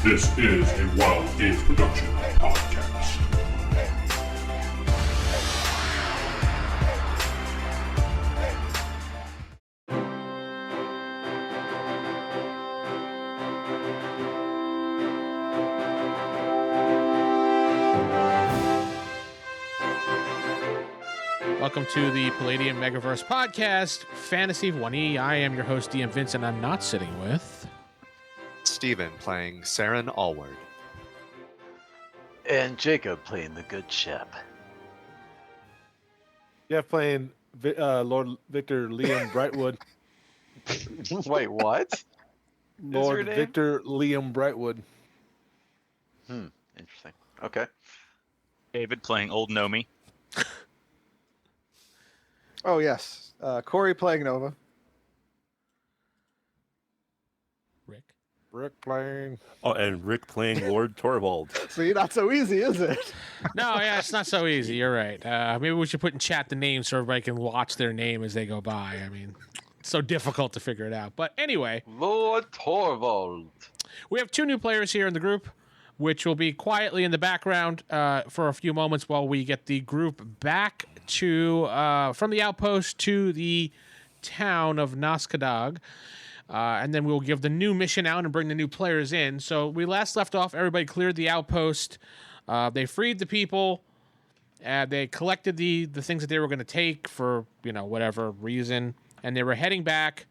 This is a Wild Games Production podcast. Welcome to the Palladium Megaverse podcast, Fantasy 1E. I am your host, DM Vince, and I'm not sitting with... Steven playing Seran Allward. And Jakob playing the good Shep. Geoff playing Lord Victor Liam Brightwood. Wait, what? Lord Victor Liam Brightwood. Interesting. Okay. David playing Old Gnomey. Oh, yes. Corey playing Nova. Rick playing... Oh, and Rick playing Lord Torvald. See, not so easy, is it? No, yeah, it's not so easy. You're right. Maybe we should put in chat the names so everybody can watch their name as they go by. I mean, it's so difficult to figure it out. But anyway. Lord Torvald. We have two new players here in the group, which will be quietly in the background for a few moments while we get the group back to from the outpost to the town of Naskadag. And then we'll give the new mission out and bring the new players in. So we last left off, everybody cleared the outpost. They freed the people. They collected the things that they were going to take for, whatever reason. And they were heading back.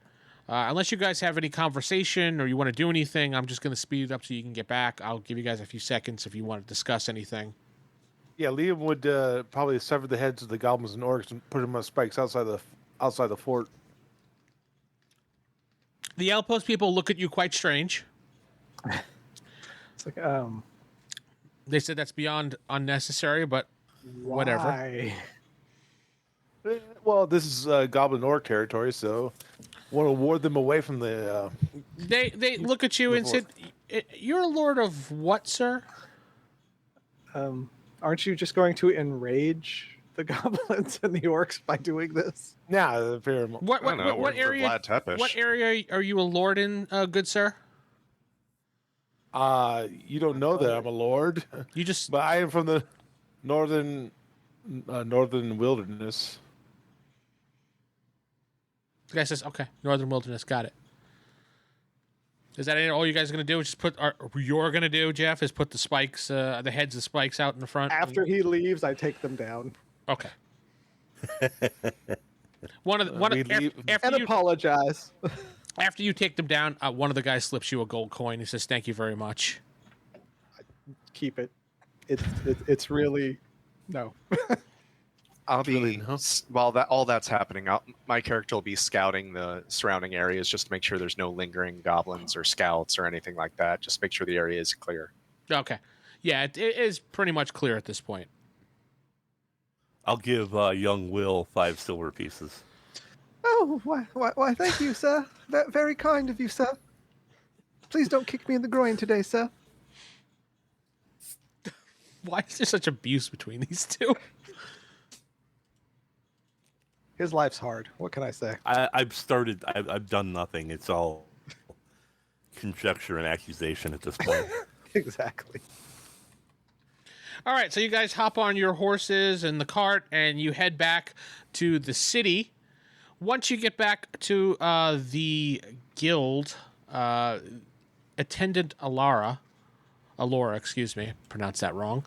Unless you guys have any conversation or you want to do anything, I'm just going to speed it up so you can get back. I'll give you guys a few seconds if you want to discuss anything. Yeah, Liam would probably sever the heads of the goblins and orcs and put them on spikes outside the fort. The outpost people look at you quite strange. It's like, They said that's beyond unnecessary, but whatever. why? Well, this is goblin orc territory, so want to ward them away from the... They look at you and said, "You're a lord of what, sir?" Aren't you just going to enrage the goblins and the orcs by doing this? Yeah, fair. What area? Vlad Tepish. What area are you a lord in, good sir? You don't know that I'm a lord, You just but I am from the northern wilderness. the guy says, "Okay, Northern Wilderness, got it." Is that all you guys are gonna do? Just you're gonna do, Geoff, is put the spikes, the heads of spikes out in the front. After he leaves, I take them down. Okay. Apologize. After you take them down, one of the guys slips you a gold coin. He says, "Thank you very much." Keep it. It's really... No. I'll be while all that's happening. My character will be scouting the surrounding areas just to make sure there's no lingering goblins or scouts or anything like that. Just make sure the area is clear. Okay. Yeah, it is pretty much clear at this point. I'll give young Will 5 silver pieces. Oh, why, thank you, sir. Very kind of you, sir. Please don't kick me in the groin today, sir. Why is there such abuse between these two? His life's hard. What can I say? I've done nothing. It's all conjecture and accusation at this point. Exactly. All right, so you guys hop on your horses and the cart, and you head back to the city. Once you get back to the guild, attendant Alora, excuse me, pronounced that wrong,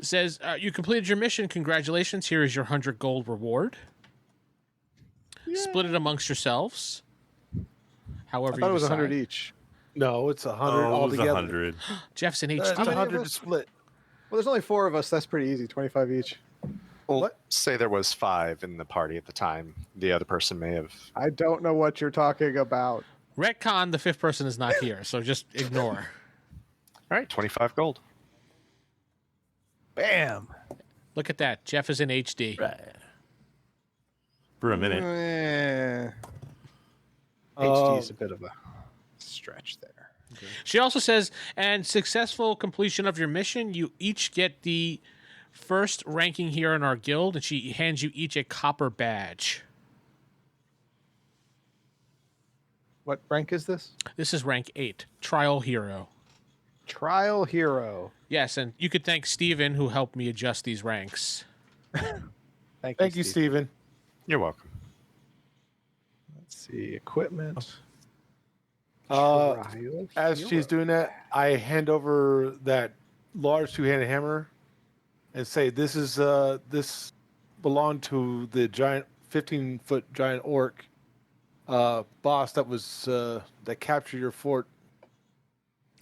says, you completed your mission. Congratulations. Here is your 100 gold reward. Yay. Split it amongst yourselves. However, I thought it was decide. 100 each. No, it's 100 altogether. 100. Jeff's an It's HD. 100 to split. Well, there's only 4 of us. That's pretty easy. 25 each. Well, say there was 5 in the party at the time. The other person may have. I don't know what you're talking about. Retcon, the 5th person is not here, so just ignore. All right, 25 gold. Bam. Look at that. Jeff is in HD. Right. For a minute. HD is a bit of a stretch there. She also says, and successful completion of your mission, you each get the first ranking here in our guild, and she hands you each a copper badge. What rank is this? This is rank 8, Trial Hero. Trial hero. Yes, and you could thank Steven, who helped me adjust these ranks. Thank you, Steve. Steven. You're welcome. Let's see. Equipment. As Trial she's hero. doing that, I hand over that large two-handed hammer and say, this belonged to the giant 15-foot giant orc boss that was that captured your fort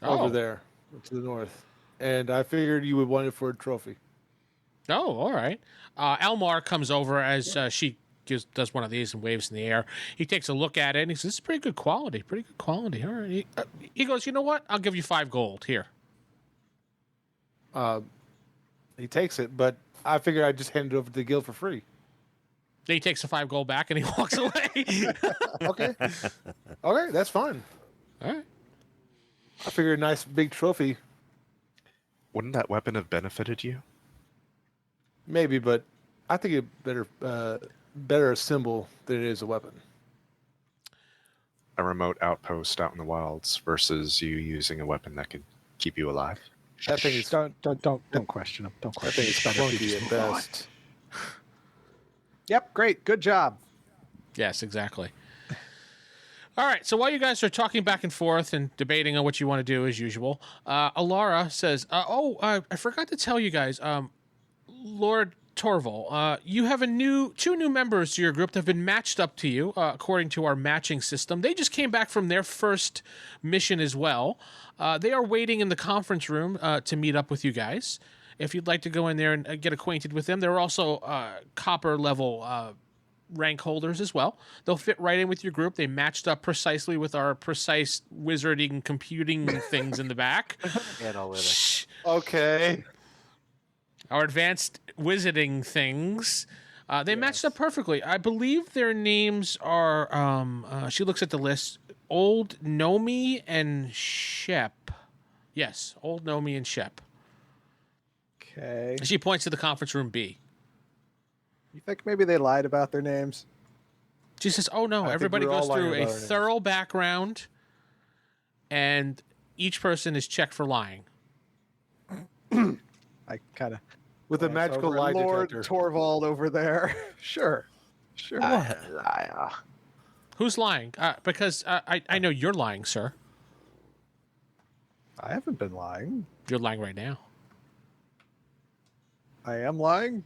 over there to the north, and I figured you would want it for a trophy. Oh, all right. Elmar comes over as she just does one of these and waves in the air. He takes a look at it and he says, "This is pretty good quality. Pretty good quality." All right. He goes, "You know what? I'll give you 5 gold here." He takes it, but I figured I'd just hand it over to the guild for free. Then he takes the 5 gold back and he walks away. Okay. Okay, that's fine. All right. I figured a nice big trophy, Wouldn't that weapon have benefited you? maybe, but I think it better a symbol than it is a weapon. A remote outpost out in the wilds versus you using a weapon that could keep you alive. That thing is Don't question him. Don't that question thing is him. It's better if you clunky just at move on. best. Yep, great. Good job. Yes, exactly. All right, so while you guys are talking back and forth and debating on what you want to do as usual, Alara says, I forgot to tell you guys, Lord Torvald, you have two new members to your group that have been matched up to you according to our matching system. They just came back from their first mission as well. They are waiting in the conference room to meet up with you guys. If you'd like to go in there and get acquainted with them, they're also copper level rank holders as well. They'll fit right in with your group. They matched up precisely with our precise wizarding computing things in the back. Shh. Okay. Our advanced wizarding things. They matched up perfectly. I believe their names are, she looks at the list, Old Gnomey and Shep. Yes, Old Gnomey and Shep. Okay. She points to the conference room B. You think maybe they lied about their names? She says, "Oh no, I think everybody we're all goes through lying a about our names. thorough background, and each person is checked for lying." I kind of With a magical lie Lord detector. Torvald over there. Sure. Who's lying? Because I know you're lying, sir. I haven't been lying. You're lying right now. I am lying.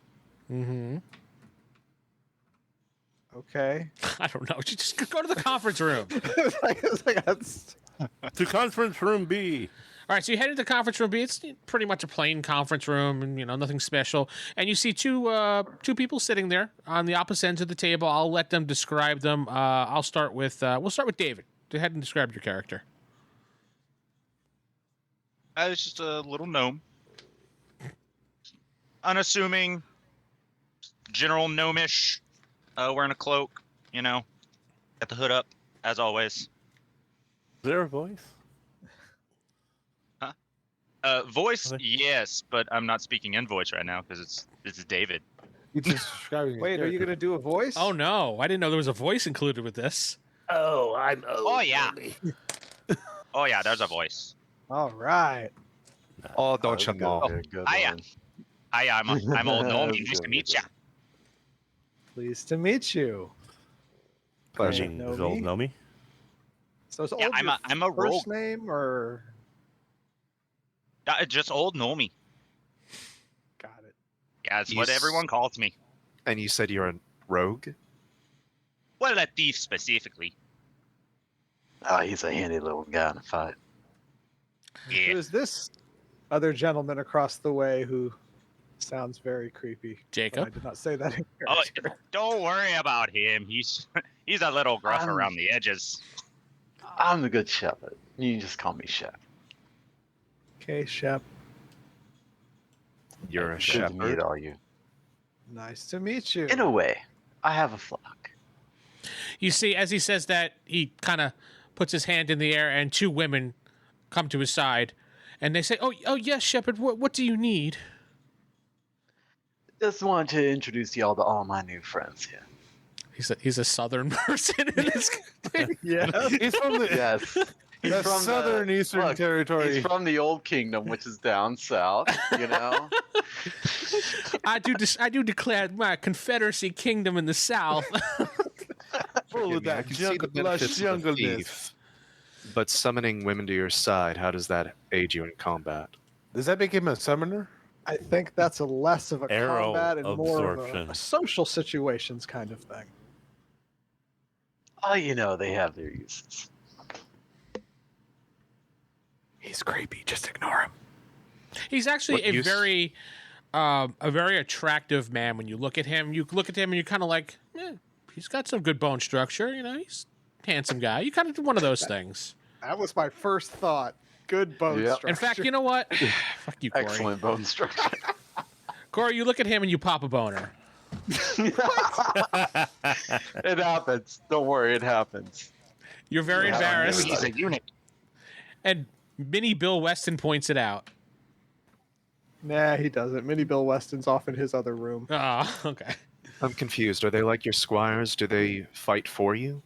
Mm-hmm. Okay. I don't know. You just go to the conference room. That's To conference room B. All right, so you head into conference room B. It's pretty much a plain conference room, and nothing special. And you see two people sitting there on the opposite ends of the table. I'll let them describe them. I'll start with we'll start with David. Go ahead and describe your character. I was just a little gnome. Unassuming, general gnomish, wearing a cloak, got the hood up, as always. Is there a voice? Voice, yes, but I'm not speaking in voice right now because this is David. He's describing his Wait, are you character. going to do a voice? Oh no, I didn't know there was a voice included with this. Oh, I'm. Oh yeah. Oh yeah, there's a voice. All right. Oh, don't you know? Hiya. I'm old gnome. Nice to meet ya. Pleased to meet you. Pleasure. Is old Gnomey? So is Yeah, old your I'm a rogue. first name or Just old gnome. got it? Yeah, that's what everyone calls me. And you said you're a rogue? Well, a thief specifically. Oh, he's a handy little guy in a fight. Yeah. Who is this other gentleman across the way who sounds very creepy? But I Jacob. did not say that in Oh, character. don't worry about him. He's a little gruff around the edges. I'm the good shepherd. You can just call me Shep. Okay, Shep. You're a Good to meet shepherd. all you. Nice to meet you. In a way, I have a flock. You see, as he says that, he kind of puts his hand in the air, and 2 women come to his side, and they say, "Oh, yes, Shepherd. What do you need?" Just wanted to introduce y'all to all my new friends here. He's a southern person in this. Yeah. He's from the Yes. That's from southern eastern look, territory. He's from the old kingdom, which is down south. You know. I do declare my Confederacy kingdom in the south. Full of Forgive me, I that can see the lush benefits of a jungleness. thief, but summoning women to your side, how does that aid you in combat? Does that make him a summoner? I think that's a less of a Arrow combat and more of absorption. a social situations kind of thing. Oh, you know, they have their uses. He's creepy. Just ignore him. He's actually What use? a very attractive man. When you look at him, and you're kind of like, he's got some good bone structure. You know, he's a handsome guy. You kind of do one of those things. That was my first thought. Good bone Yep. structure. In fact, you know what? Fuck you, Corey. Excellent bone structure. Corey, you look at him and you pop a boner. It happens. Don't worry, it happens. You're very embarrassed. He's a unit. And Mini Bill Weston points it out. Nah, he doesn't. Mini Bill Weston's off in his other room. Oh, okay. I'm confused. Are they like your squires? Do they fight for you?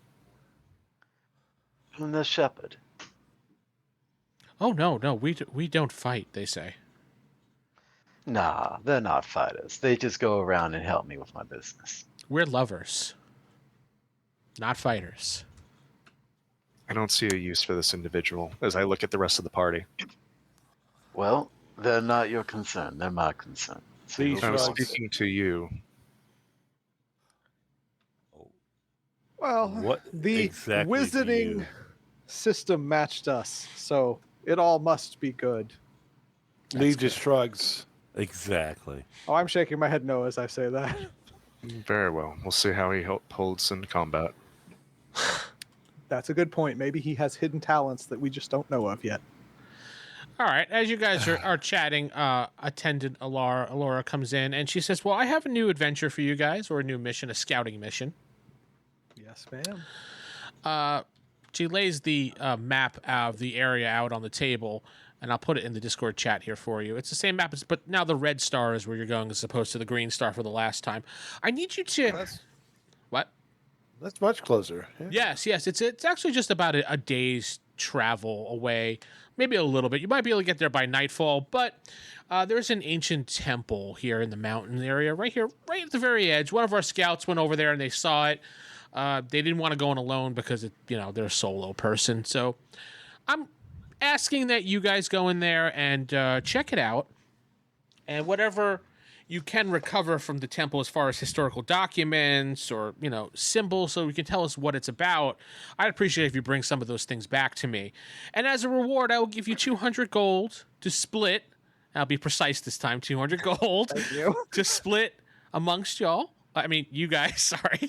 And the shepherd. Oh no, we don't fight. They say. Nah, they're not fighters. They just go around and help me with my business. We're lovers, not fighters. I don't see a use for this individual as I look at the rest of the party. Well, they're not your concern. They're my concern. So These I was shrugs. speaking to you. Well, What the exactly do wizarding you- system matched us, so it all must be good. Lee just shrugs. Exactly. Oh, I'm shaking my head no as I say that. Very well. We'll see how he holds in combat. That's a good point. Maybe he has hidden talents that we just don't know of yet. All right, as you guys are chatting, attendant Alora comes in and she says, "Well, I have a new adventure for you guys, or a new mission, a scouting mission." Yes, ma'am. She lays the map of the area out on the table, and I'll put it in the Discord chat here for you. It's the same map, but now the red star is where you're going as opposed to the green star for the last time. I need you to... That's, What? that's much closer. Yeah. Yes. It's actually just about a day's travel away, maybe a little bit. You might be able to get there by nightfall, but there's an ancient temple here in the mountain area, right here, right at the very edge. One of our scouts went over there and they saw it. They didn't want to go in alone because they're a solo person. So I'm asking that you guys go in there and check it out, and whatever you can recover from the temple as far as historical documents or symbols, so you can tell us what it's about. I'd appreciate if you bring some of those things back to me, and as a reward I will give you 200 gold to split. I'll be precise this time. 200 gold to split amongst y'all. I mean, you guys. Sorry.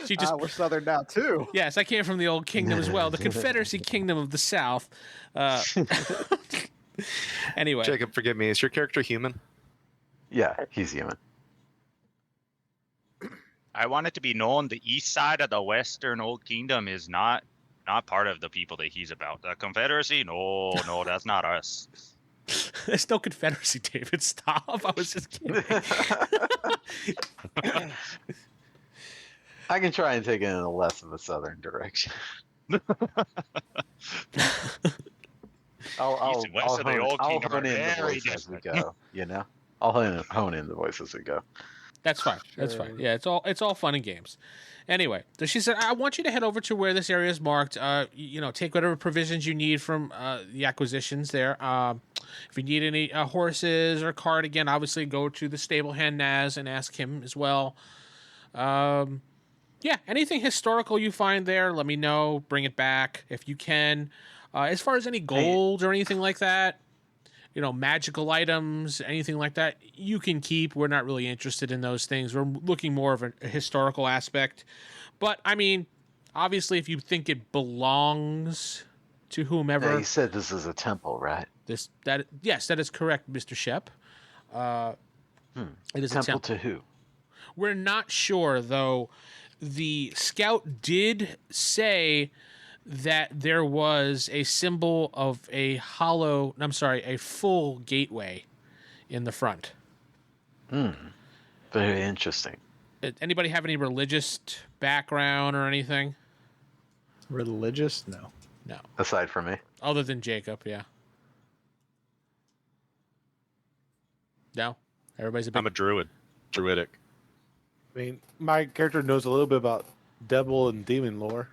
She just We're Southern now, too. Yes, I came from the old kingdom as well, the Confederacy Kingdom of the South. Anyway. Jacob, forgive me. Is your character human? Yeah, he's human. I want it to be known the east side of the Western Old Kingdom is not part of the people that he's about. The Confederacy? No, that's not us. There's no Confederacy, David. Stop. I was just kidding. I can try and take it in a less of a southern direction. I'll East and west of the Old Kingdom are hone in the very voice as we different. go. I'll hone in the voice as we go. That's fine. That's fine. Yeah, it's all fun and games. Anyway, so she said, I want you to head over to where this area is marked. Take whatever provisions you need from the acquisitions there. If you need any horses or cart, again, obviously go to the stable hand Naz and ask him as well. Anything historical you find there, let me know. Bring it back if you can. As far as any gold or anything like that, magical items, anything like that, you can keep. We're not really interested in those things. We're looking more of a historical aspect. But, I mean, obviously, if you think it belongs to whomever... Yeah, you said this is a temple, right? Yes, that is correct, Mr. Shep. It is a temple. To who? We're not sure, though. The scout did say that there was a symbol of a full gateway in the front. Very interesting. Anybody have any religious background or anything? Religious? No. No. Aside from me. Other than Jacob, yeah. No? Everybody's a big... I'm a druid. Druidic. I mean, my character knows a little bit about devil and demon lore.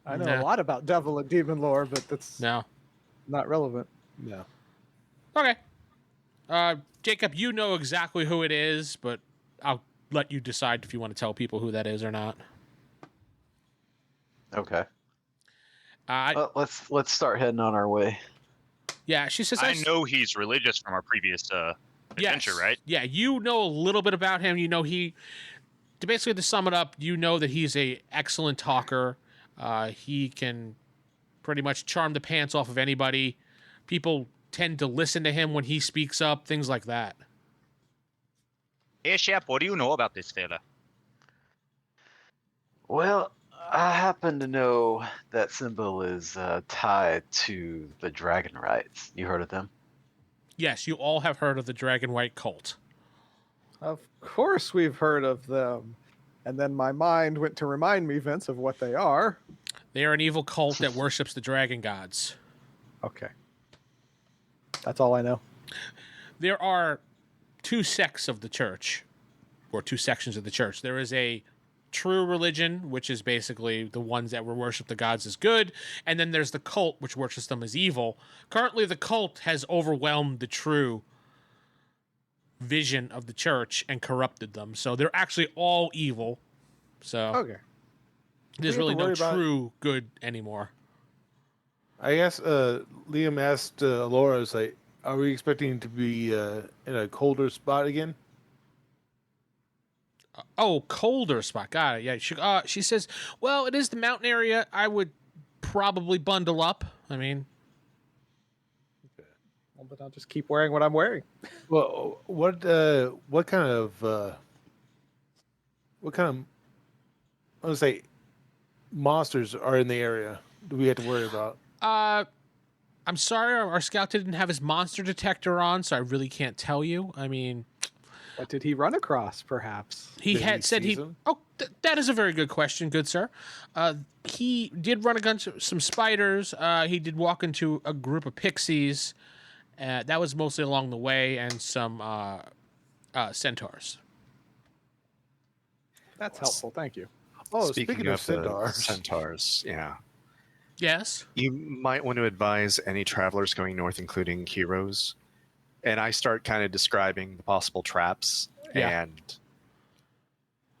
I know Nah. a lot about devil and demon lore, but that's No. not relevant. No. Okay. Jacob, you know exactly who it is, but I'll let you decide if you want to tell people who that is or not. Okay. Let's start heading on our way. Yeah, she says... I know he's religious from our previous adventure, right? Yeah, you know a little bit about him. You know basically to sum it up, you know that he's a excellent talker. He can pretty much charm the pants off of anybody. People tend to listen to him when he speaks up, things like that. Hey, Shep, what do you know about this fella? Well, I happen to know that symbol is tied to the dragon rites. You heard of them? Yes, you all have heard of the Dragon White cult. Of course we've heard of them. And then my mind went to remind me, Vince, of what they are. They are an evil cult that worships the dragon gods. Okay. That's all I know. There are two sects of the church, or two sections of the church. There is a true religion, which is basically the ones that worship the gods as good, and then there's the cult, which worships them as evil. Currently, the cult has overwhelmed the true vision of the church and corrupted them, so they're actually all evil. So Okay. there's We have really to no worry about- true good anymore. I guess Liam asked Laura, "Is like, are we expecting to be in a colder spot again?" Oh, colder spot. Got it. Yeah. She says, well, it is the mountain area. I would probably bundle up. I mean, Well, but I'll just keep wearing what I'm wearing. Well, what kind of I want to say monsters are in the area? Do we have to worry about? I'm sorry, our scout didn't have his monster detector on, so I really can't tell you. I mean, What did he run across, perhaps? he Did had he said seize he. them? Oh, that is a very good question, good sir. He did run against some spiders. He did walk into a group of pixies. That was mostly along the way, and some centaurs. That's helpful. Thank you. Oh, speaking of the centaurs. centaurs, yeah. Yes. You might want to advise any travelers going north, including heroes. And I start kind of describing the possible traps Yeah. and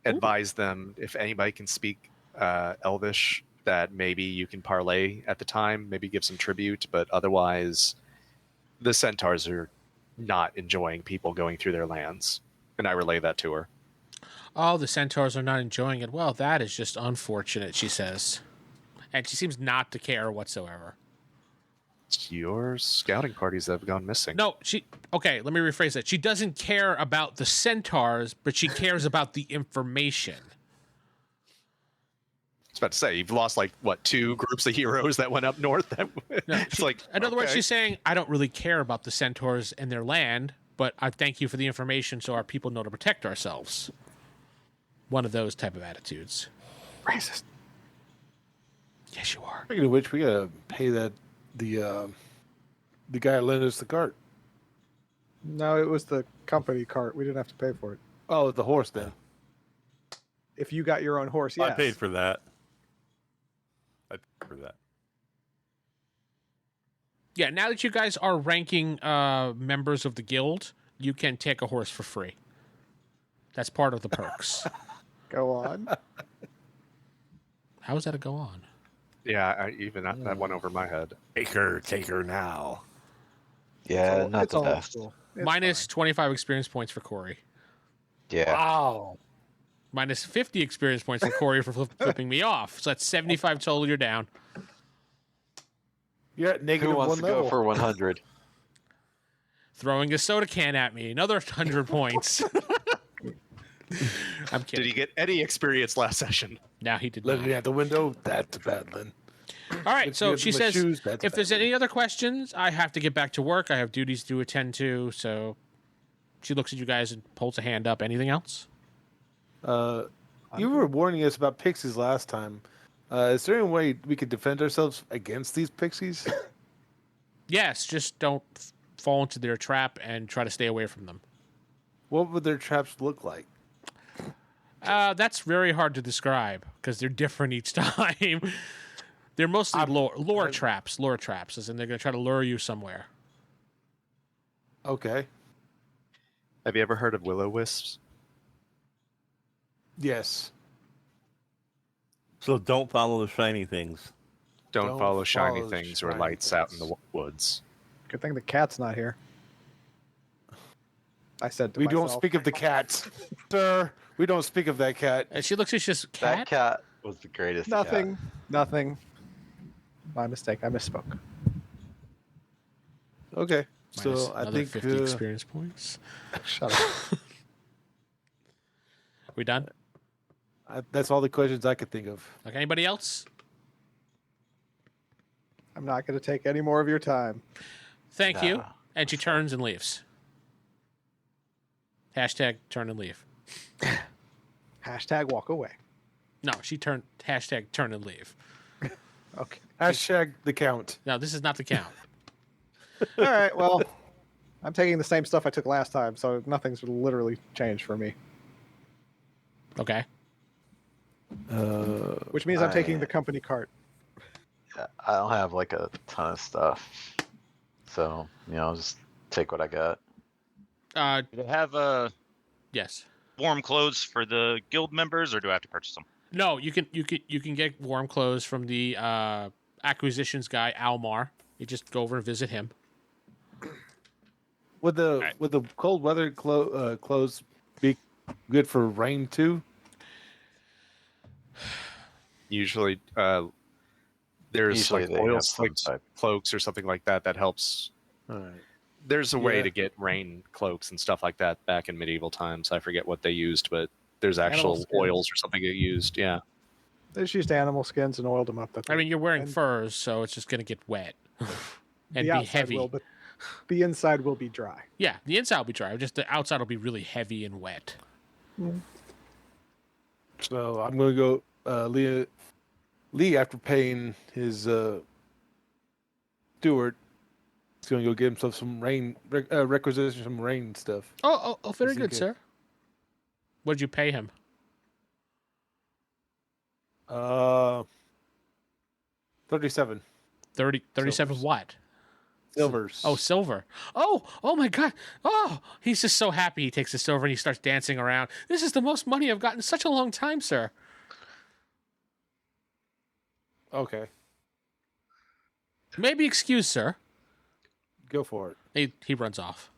advise them if anybody can speak Elvish, that maybe you can parlay at the time, maybe give some tribute, but otherwise the centaurs are not enjoying people going through their lands. And I relay that to her. Oh, the centaurs are not enjoying it. Well, that is just unfortunate, she says. And she seems not to care whatsoever. It's your scouting parties that have gone missing. No, okay, let me rephrase that. She doesn't care about the centaurs, but she cares about the information. I was about to say, you've lost two groups of heroes that went up north. In other words, okay. she's saying, I don't really care about the centaurs and their land, but I thank you for the information so our people know to protect ourselves. One of those type of attitudes. Racist. Yes, you are. Speaking of which, we gotta pay the guy who lent us the cart. No, it was the company cart. We didn't have to pay for it. Oh, the horse then. If you got your own horse, yes. I paid for that. Yeah, now that you guys are ranking members of the guild, you can take a horse for free. That's part of the perks. Go on. How is that a go on? Yeah, that went over my head. Take her now. Yeah, not It's the old best. school. It's Minus fine. 25 experience points for Corey. Yeah. Wow. Minus 50 experience points for Corey for flipping me off. So that's 75 total. You're down. You're at negative Who wants one to level. go for 100? Throwing a soda can at me. Another 100 points. I'm kidding. Did he get any experience last session? No, he did Let not. me out the window. That's bad, Lynn. All right, If so you she have my says, shoes, that's if there's bad. any other questions, I have to get back to work. I have duties to attend to. So she looks at you guys and pulls a hand up. Anything else? You were warning us about pixies last time. Is there any way we could defend ourselves against these pixies? Yes, just don't fall into their trap and try to stay away from them. What would their traps look like? That's very hard to describe because they're different each time. They're mostly lure traps, as in they're going to try to lure you somewhere. Okay. Have you ever heard of will-o-wisps? Yes. So don't follow the shiny things. Don't follow shiny follow things or shiny lights out in things. the woods. Good thing the cat's not here. I said to We myself, don't speak of the cat, sir. We don't speak of that cat. And she looks at just That cat. cat was the greatest. Nothing. Nothing. My mistake. I misspoke. Okay. Minus So I another think 50 experience points. Shut up. We done? that's all the questions I could think of. Like anybody else? I'm not going to take any more of your time. Thank you. No. And she turns and leaves. Hashtag turn and leave. Hashtag walk away. No, she turned hashtag turn and leave. Okay. Hashtag the count. No, this is not the count. All right. Well, I'm taking the same stuff I took last time, so nothing's literally changed for me. Okay. Which means I'm taking the company cart. Yeah, I don't have like a ton of stuff, so I'll just take what I got. Do they have Yes. warm clothes for the guild members, or do I have to purchase them? No, you can get warm clothes from the acquisitions guy Almar. You just go over and visit him. Would the cold weather clothes be good for rain too? Usually, there's Usually like they oil have some slicks, type. cloaks or something like that that helps. All right. There's a way Yeah. to get rain cloaks and stuff like that back in medieval times. I forget what they used, but there's actual skins. oils or something they used. Yeah. They just used animal skins and oiled them up. That's I mean, you're wearing And- furs, so it's just going to get wet and the be outside heavy. will, but the inside will be dry. Yeah, the inside will be dry. Just the outside will be really heavy and wet. So I'm going to go Lee after paying his steward. He's going to go get himself some rain requisition, some rain stuff. Oh, very Is he good, good? sir. What did you pay him? 37 37 Silvers. what? silvers. Oh, silver. Oh my God. Oh, he's just so happy. He takes the silver and he starts dancing around. This is the most money I've gotten in such a long time, sir. Okay, Maybe excused, sir. go for it. He runs off.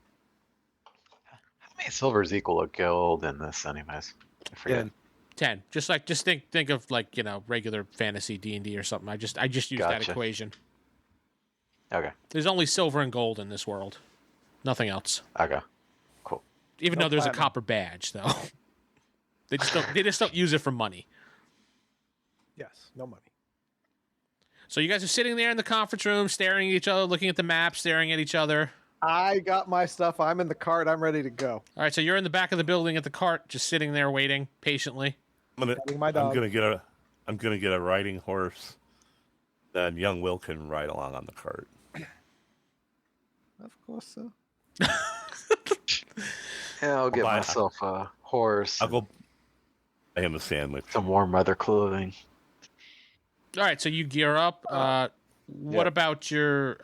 How many silvers equal a gold in this, anyways? I forget. 10. 10. Just think of like, regular fantasy D&D or something. I just used that Gotcha. equation. Okay. There's only silver and gold in this world. Nothing else. Okay. Cool. Even No though there's a platinum. copper badge, though. They just don't use it for money. Yes, no money. So you guys are sitting there in the conference room, staring at each other, looking at the map, staring at each other. I got my stuff. I'm in the cart. I'm ready to go. All right, so you're in the back of the building at the cart, just sitting there waiting patiently. Petting my dog. I'm gonna get a riding horse. Then young Will can ride along on the cart. Of course, so. Yeah, I'll get buy- myself a horse, I'll go buy him a sandwich. some warm weather clothing. All right, so you gear up. What about your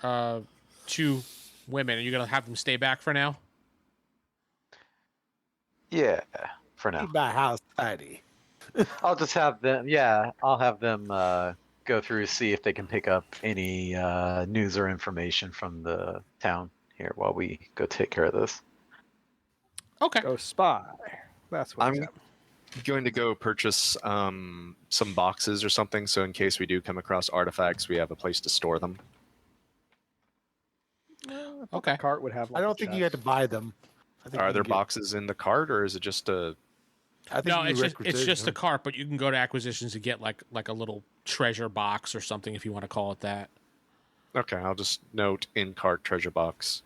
two women? Are you going to have them stay back for now? Yeah, for now. Keep my house tidy. I'll just have them. Yeah, I'll have them go through, see if they can pick up any news or information from the town here while we go take care of this. Okay. Go spy. That's what I'm going to go purchase some boxes or something, so in case we do come across artifacts, we have a place to store them. Okay. the cart would have. I don't think you have to buy them. I think Are you there can get- boxes in the cart, or is it just a? I think No, you it's just requisition a them. cart, but you can go to acquisitions and get like a little treasure box or something if you want to call it that. Okay, I'll just note in cart treasure box.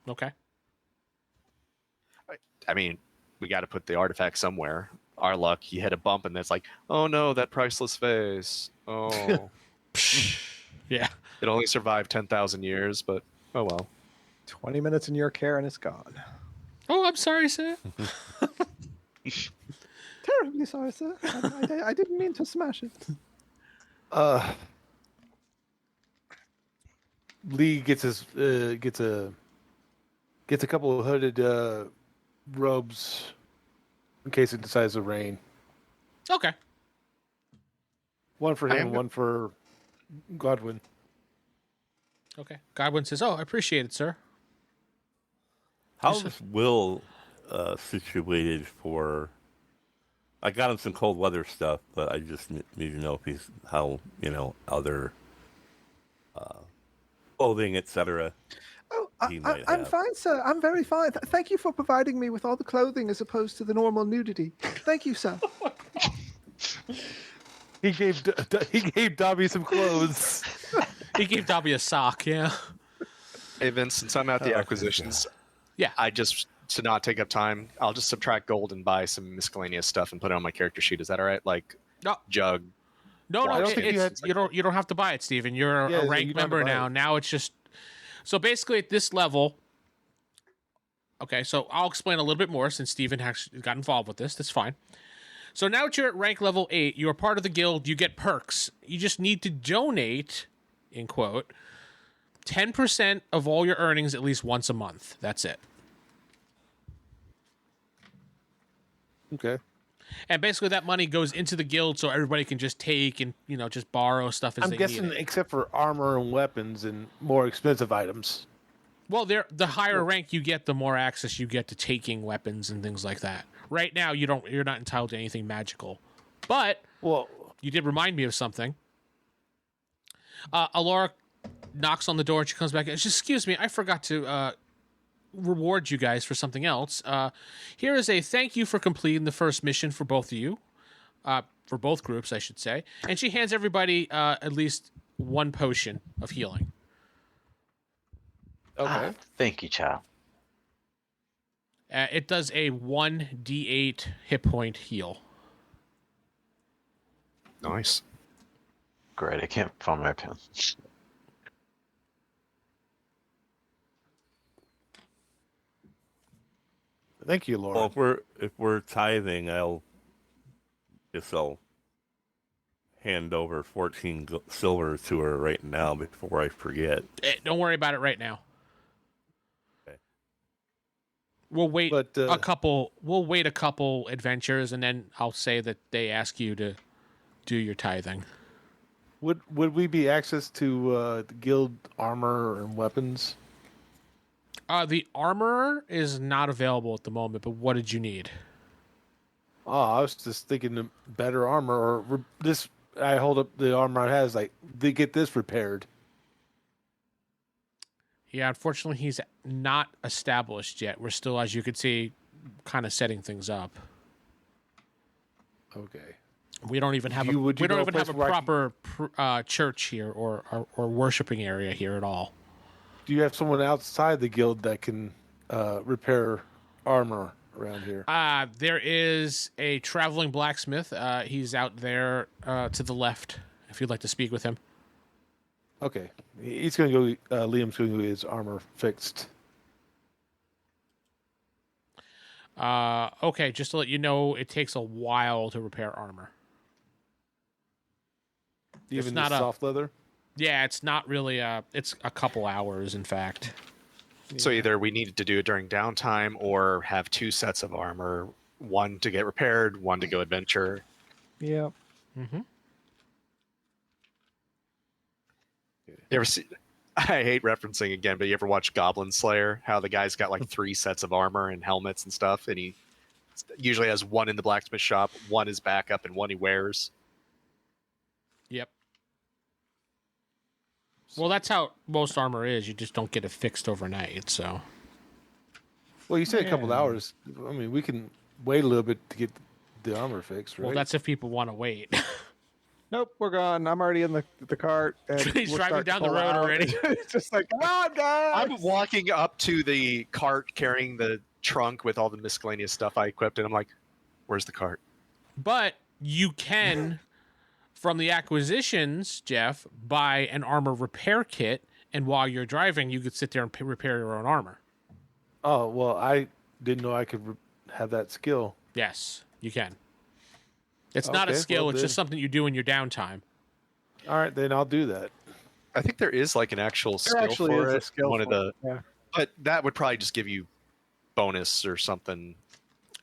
Okay. I mean, we got to put the artifact somewhere. our luck, you hit a bump and it's like, oh no, that priceless vase. Oh, Yeah. it only survived 10,000 years, but oh well. 20 minutes in your care and it's gone. Oh, I'm sorry, sir. Terribly sorry, sir. I didn't mean to smash it. Lee gets a couple of hooded robes in case it decides to rain. Okay. One for him, one for Godwin. Okay. Godwin says, "Oh, I appreciate it, sir." How's Will situated for? I got him some cold weather stuff, but I just need to know if he's other clothing, etc. Oh, he might I'm have. fine, sir. I'm very fine. Thank you for providing me with all the clothing as opposed to the normal nudity. Thank you, sir. He gave Dobby some clothes. He gave Dobby a sock. Yeah. Hey Vince, since I'm at the acquisitions, Yeah. I just, to not take up time, I'll just subtract gold and buy some miscellaneous stuff and put it on my character sheet. Is that all right? Like No. jug. No, I don't it's, think you don't have to buy it, Steven. You're Yeah, a you rank don't have member to buy now. it. Now it's just so basically at this level. Okay, so I'll explain a little bit more since Steven has got involved with this. That's fine. So now that you're at rank level 8, you're part of the guild. You get perks. You just need to donate, in quote, 10% of all your earnings at least once a month. That's it. Okay. And basically that money goes into the guild so everybody can just take and, just borrow stuff as I'm they guessing, need it. except for armor and weapons and more expensive items. Well, the higher rank you get, the more access you get to taking weapons and things like that. Right now, you're not entitled to anything magical. But Well, you did remind me of something. Alora knocks on the door and she comes back and she says, "Excuse me, I forgot to reward you guys for something else. Here is a thank you for completing the first mission for both of you. For both groups, I should say." And she hands everybody at least one potion of healing. okay. Thank you, child. It does a 1d8 hit point heal. Nice. Great, I can't find my pen. Thank you, Laura. Well, if we're tithing, I'll hand over 14 silver to her right now before I forget. Don't worry about it right now. Okay. We'll wait But, a couple. We'll wait a couple adventures, and then I'll say that they ask you to do your tithing. Would we be access to the guild armor and weapons? The armor is not available at the moment, but what did you need? Oh, I was just thinking the better armor or this. I hold up the armor I has like they get this repaired. Yeah, unfortunately, he's not established yet. We're still, as you can see, kind of setting things up. Okay. We don't even have Would you know a place a where I proper church here or worshiping area here at all. Do you have someone outside the guild that can repair armor around here? There is a traveling blacksmith. He's out there to the left, if you'd like to speak with him. Okay. He's going to go, Liam's going to get his armor fixed. Okay, just to let you know, it takes a while to repair armor. Even not the a- soft leather? Yeah, it's not really it's a couple hours, in fact. So either we needed to do it during downtime or have two sets of armor, one to get repaired, one to go adventure. Yeah. Mm-hmm. You ever see? I hate referencing again, but you ever watch Goblin Slayer? How the guy's got like 3 sets of armor and helmets and stuff, and he usually has one in the blacksmith shop, one is backup, and one he wears. Yep. Well, that's how most armor is. You just don't get it fixed overnight, so... Well, you say a couple hours. I mean, we can wait a little bit to get the armor fixed, right? Well, that's if people want to wait. Nope, we're gone. I'm already in the cart. And He's we'll driving start down to the pull road out. already. It's just like, come on, guys. I'm walking up to the cart carrying the trunk with all the miscellaneous stuff I equipped, and I'm like, where's the cart? But you can, from the acquisitions, Geoff, buy an armor repair kit, and while you're driving, you could sit there and repair your own armor. Oh, well, I didn't know I could have that skill. Yes, you can. It's not a Okay, skill, well, it's then- just something you do in your downtime. All right, then I'll do that. I think there is like an actual There skill actually for is a it. skill One for of the, it, yeah. but that would probably just give you bonus or something.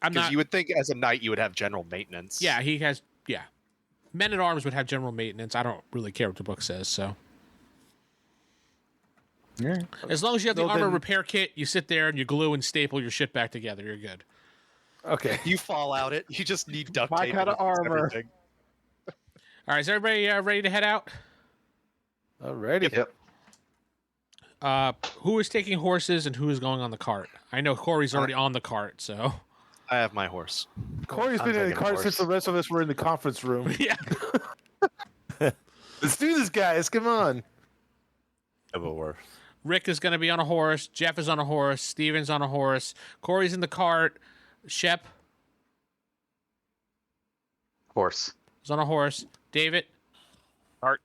I'm Because not. you would think as a knight you would have general maintenance. Yeah, he has. Yeah, men at arms would have general maintenance. I don't really care what the book says. So Yeah. as long as you have the Well, armor then- repair kit, you sit there and you glue and staple your shit back together. You're good. Okay. You fall out it. You just need duct My tape. kind and of fix armor. everything. All right, is everybody ready to head out? Alrighty. Yep. Who is taking horses and who is going on the cart? I know Corey's already on the cart, so I have my horse. Corey's I'm been in the taking a car horse. since the rest of us were in the conference room. yeah. Let's do this, guys. Come on. Have a worse. Rick is going to be on a horse. Geoff is on a horse. Steven's on a horse. Corey's in the cart. Shep Horse. is on a horse. David Cart.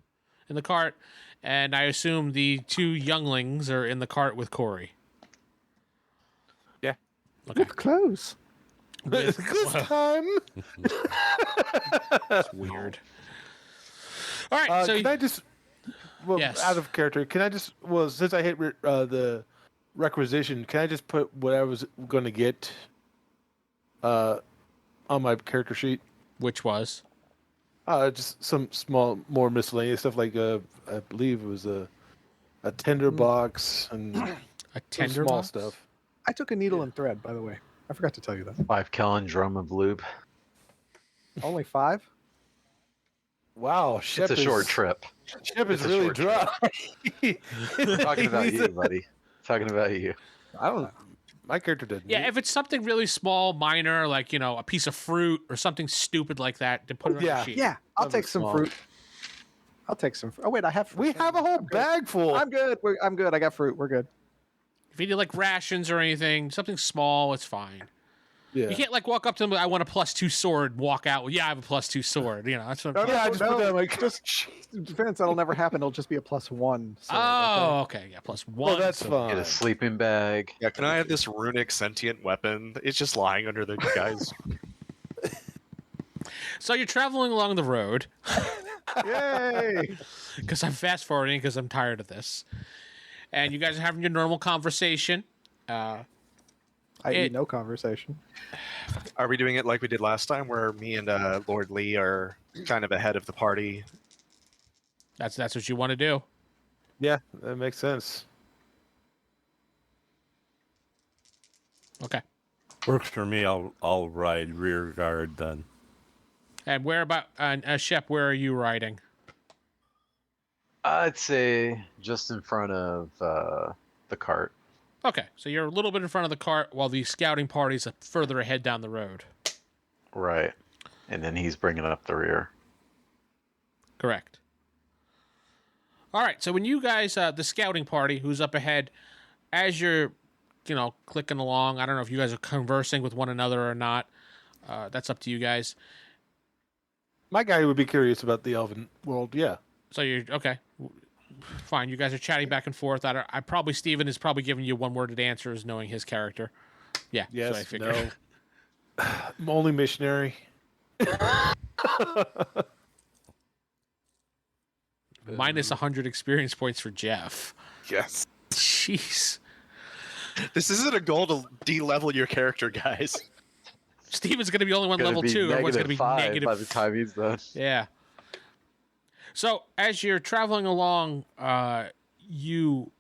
in the cart, and I assume the two younglings are in the cart with Corey. Yeah. Okay. Close. This time. That's weird. All right, so Can I just, well, Yes. out of character, can I just, well, since I hit the requisition, can I just put what I was going to get on my character sheet? which was Just some small, more miscellaneous stuff, like I believe it was a tender box and a some tender small box? stuff. I took a needle and thread, by the way. I forgot to tell you that. 5 gallon drum of lube. Only 5? Wow, Shep It's a short trip. Shep is It's a really short dry. We're talking about you, buddy. Talking about you. I don't know. My character didn't. Yeah, if it's something really small, minor, like, you know, a piece of fruit or something stupid like that, then put it on Yeah. the sheet. Yeah, I'll Something take some small. fruit. I'll take some fruit. Oh, wait, I have fruit. We have a whole I'm good. bag full. I'm good. I'm good. I got fruit. We're good. If you need like rations or anything, something small, it's fine. Yeah. You can't like walk up to them. I want a +2 sword. Walk out. Well, yeah, I have a +2 sword. You know, that's what. Yeah, I just put that on my just defense. That'll never happen. It'll just be a +1. So, Oh, okay. Yeah, +1. Well, that's so- fine. Get a sleeping bag. Yeah, can I have this runic sentient weapon? It's just lying under the guy's. So you're traveling along the road Yay! because I'm fast forwarding because I'm tired of this, and you guys are having your normal conversation. I.e., no conversation. Are we doing it like we did last time, where me and Lord Lee are kind of ahead of the party? That's what you want to do. Yeah, that makes sense. Okay. Works for me. I'll ride rear guard then. And where about Shep? Where are you riding? I'd say just in front of the cart. Okay, so you're a little bit in front of the cart while the scouting party's further ahead down the road. Right. And then he's bringing up the rear. Correct. All right, so when you guys, the scouting party who's up ahead, as you're, clicking along, I don't know if you guys are conversing with one another or not. That's up to you guys. My guy would be curious about the elven world. Yeah. So you're okay. Fine. You guys are chatting back and forth. I probably Steven is probably giving you one-worded answers, knowing his character. Yeah. Yes. So I figured. No. I'm only missionary. Minus 100 experience points for Geoff. Yes. Jeez. This isn't a goal to de-level your character, guys. Steven's going to be only one Gonna level be 2. Everyone's going to be -5 by the negative. time he's done. Yeah. So as you're traveling along, you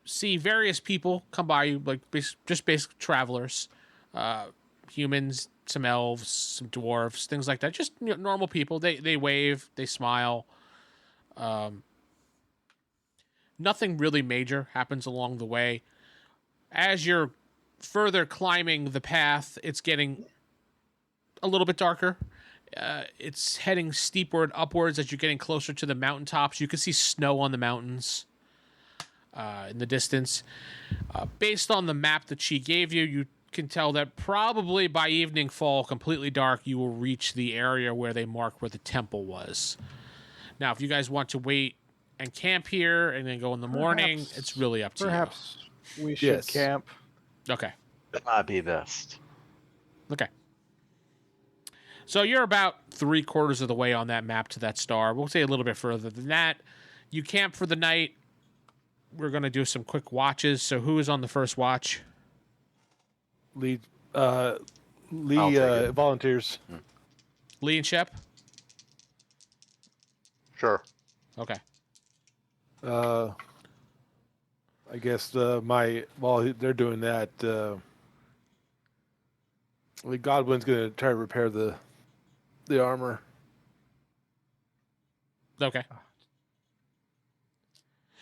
see various people come by you, like just basic travelers, humans, some elves, some dwarves, things like that. Just normal people. They wave, they smile. Nothing really major happens along the way. As you're further climbing the path, it's getting a little bit darker. It's heading steepward upwards as you're getting closer to the mountaintops. You can see snow on the mountains in the distance. Based on the map that she gave you, you can tell that probably by evening fall, completely dark, you will reach the area where they marked where the temple was. Now, if you guys want to wait and camp here and then go in the morning, it's really up to Perhaps we should Yes. camp. you. Okay. That might be best. Okay. So you're about 3/4 of the way on that map to that star. We'll say a little bit further than that. You camp for the night. We're going to do some quick watches. So who is on the first watch? Lee I'll take it. volunteers. Lee and Shep? Sure. Okay. I guess while they're doing that, Godwin's going to try to repair the armor. Okay.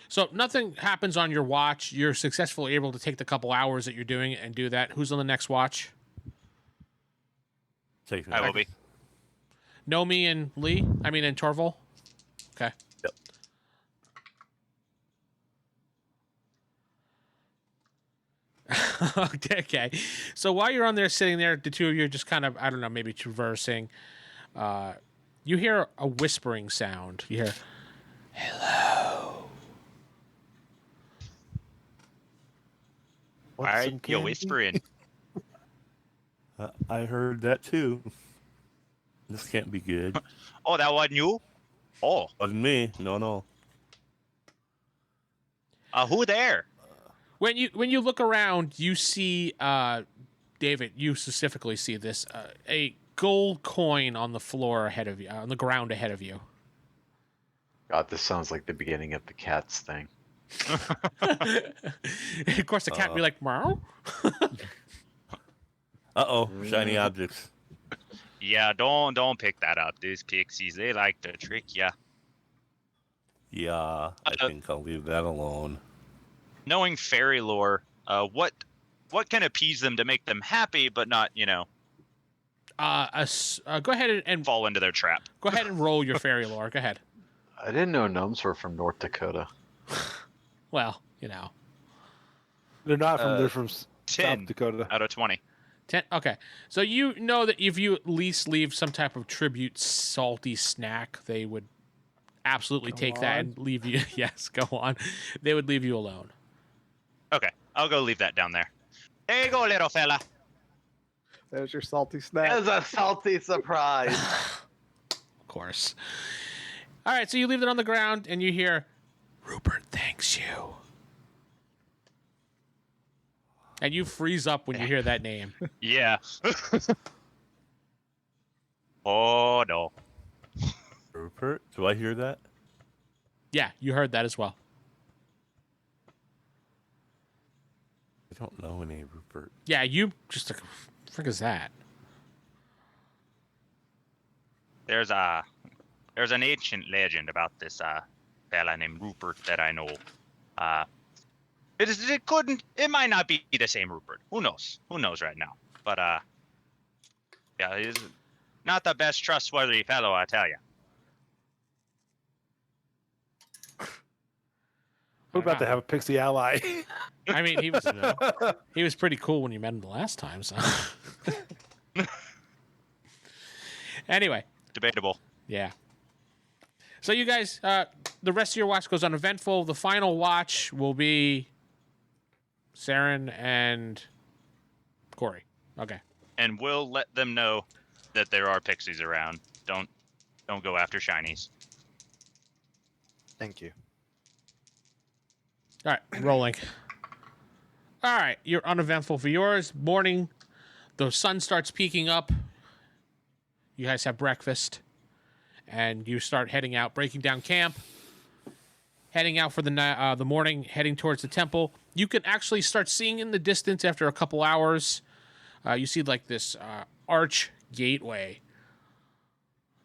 So nothing happens on your watch. You're successfully able to take the couple hours that you're doing it and do that. Who's on the next watch? Take I will be. Gnomey and Lee? And Torvald? Okay. Yep. Okay. So while you're on there sitting there, the two of you are just kind of, I don't know, maybe traversing. You hear a whispering sound. You hear, Why are some you candy? whispering? I heard that too. This can't be good. Oh, that wasn't you? Oh, Wasn't me. No. who there? when you look around, you see, David, you specifically see this, a gold coin on the floor ahead of you, on the ground ahead of you. God, this sounds like the beginning of the Cats thing. Of course, the cat would be like, meow. Uh-oh. Shiny objects. Yeah, don't pick that up. These pixies, they like to trick ya. Yeah, I think I'll leave that alone. Knowing fairy lore, what can appease them to make them happy, but not, Go ahead and fall into their trap? go ahead and roll your fairy lore. Go ahead. I didn't know gnomes were from North Dakota. Well, They're not from. They're from 10 South Dakota. out of 20. 10. Okay, so you know that if you at least leave some type of tribute salty snack, they would absolutely take that and leave you. Yes, go on. They would leave you alone. Okay, I'll go leave that down there. There you go, little fella. There's your salty snack. That was a salty surprise. Of course. All right, so you leave it on the ground and you hear, Rupert thanks you. And you freeze up when you hear that name. Yeah. Oh, no. Rupert? Do I hear that? Yeah, you heard that as well. I don't know any Rupert. Yeah, you just like, frick is that? There's an ancient legend about this fella named Rupert that I know. It might not be the same Rupert. Who knows? Who knows right now? But yeah, he's not the best trustworthy fellow, I tell you. We're about to have a pixie ally. He was pretty cool when you met him the last time. So anyway, Debatable. yeah. So you guys, the rest of your watch goes uneventful. The final watch will be Seran and Corey. Okay. And we'll let them know that there are pixies around. Don't go after shinies. Thank you. All right, rolling. All right, you're uneventful for yours. Morning, the sun starts peeking up. You guys have breakfast, and you start heading out, breaking down camp, heading out for the morning, heading towards the temple. You can actually start seeing in the distance after a couple hours. You see like this arch gateway,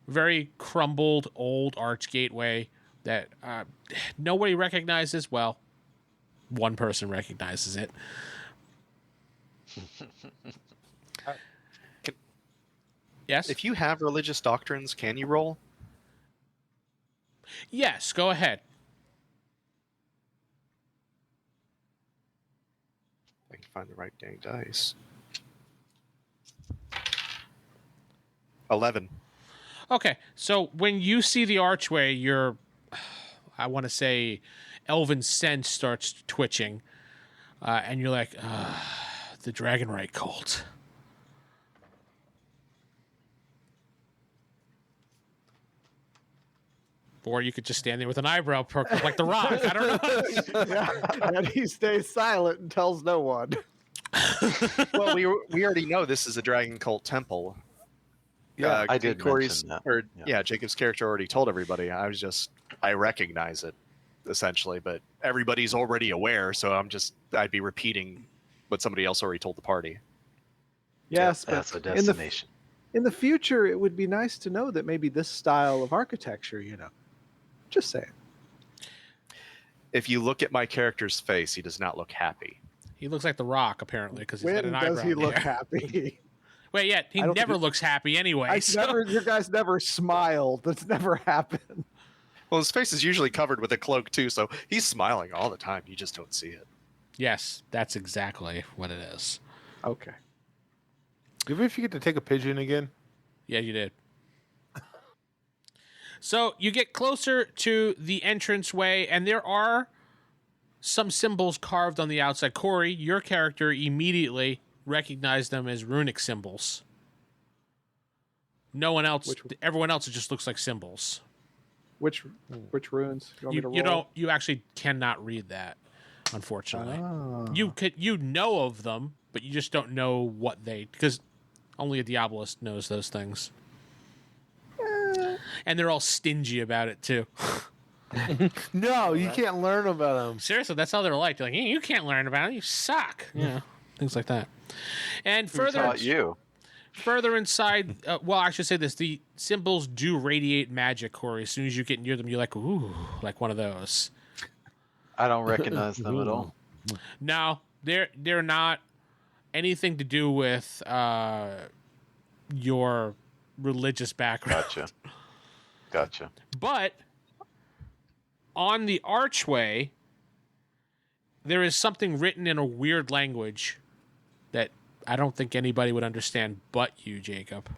very crumbled old arch gateway that nobody recognizes. Well, one person recognizes it. Yes? If you have religious doctrines, can you roll? Yes, go ahead. I can find the right dang dice. 11. Okay, so when you see the archway, your, I want to say, elven sense starts twitching, and you're like, the Dragonrite cult. Or you could just stand there with an eyebrow perked up like the Rock. I don't know. Yeah, and he stays silent and tells no one. Well, we already know this is a dragon cult temple. Yeah, I did Corey's, mention that. or Yeah. Jacob's character already told everybody. I recognize it, essentially, but everybody's already aware, so I'd be repeating what somebody else already told the party. Yes, That's a but destination. in the future, it would be nice to know that maybe this style of architecture, just saying. If you look at my character's face, he does not look happy. He looks like the Rock, apparently, because he's When got an eyebrow. does he look there. happy? Wait, yeah, he I don't never think- looks happy anyway. Your guys never smiled. That's never happened. Well, his face is usually covered with a cloak, too, so he's smiling all the time. You just don't see it. Yes, that's exactly what it is. Okay. Even if you get to take a pigeon again. Yeah, you did. So you get closer to the entranceway, and there are some symbols carved on the outside. Corey, your character immediately recognized them as runic symbols. No one else, everyone else, it just looks like symbols. Which runes? You want me to You roll? don't. You actually cannot read that, unfortunately. Oh. You know of them, but you just don't know what because only a Diabolist knows those things. And they're all stingy about it too. No, you can't learn about them. Seriously, that's how they're like. They're like, hey, you can't learn about it. You suck. Yeah, things like that. And Who further, taught you? further inside, well, I should say this: the symbols do radiate magic, Corey. As soon as you get near them, you're like, ooh, like one of those. I don't recognize them at all. No, they're not anything to do with your religious background. Gotcha. But on the archway, there is something written in a weird language that I don't think anybody would understand but you, Jacob.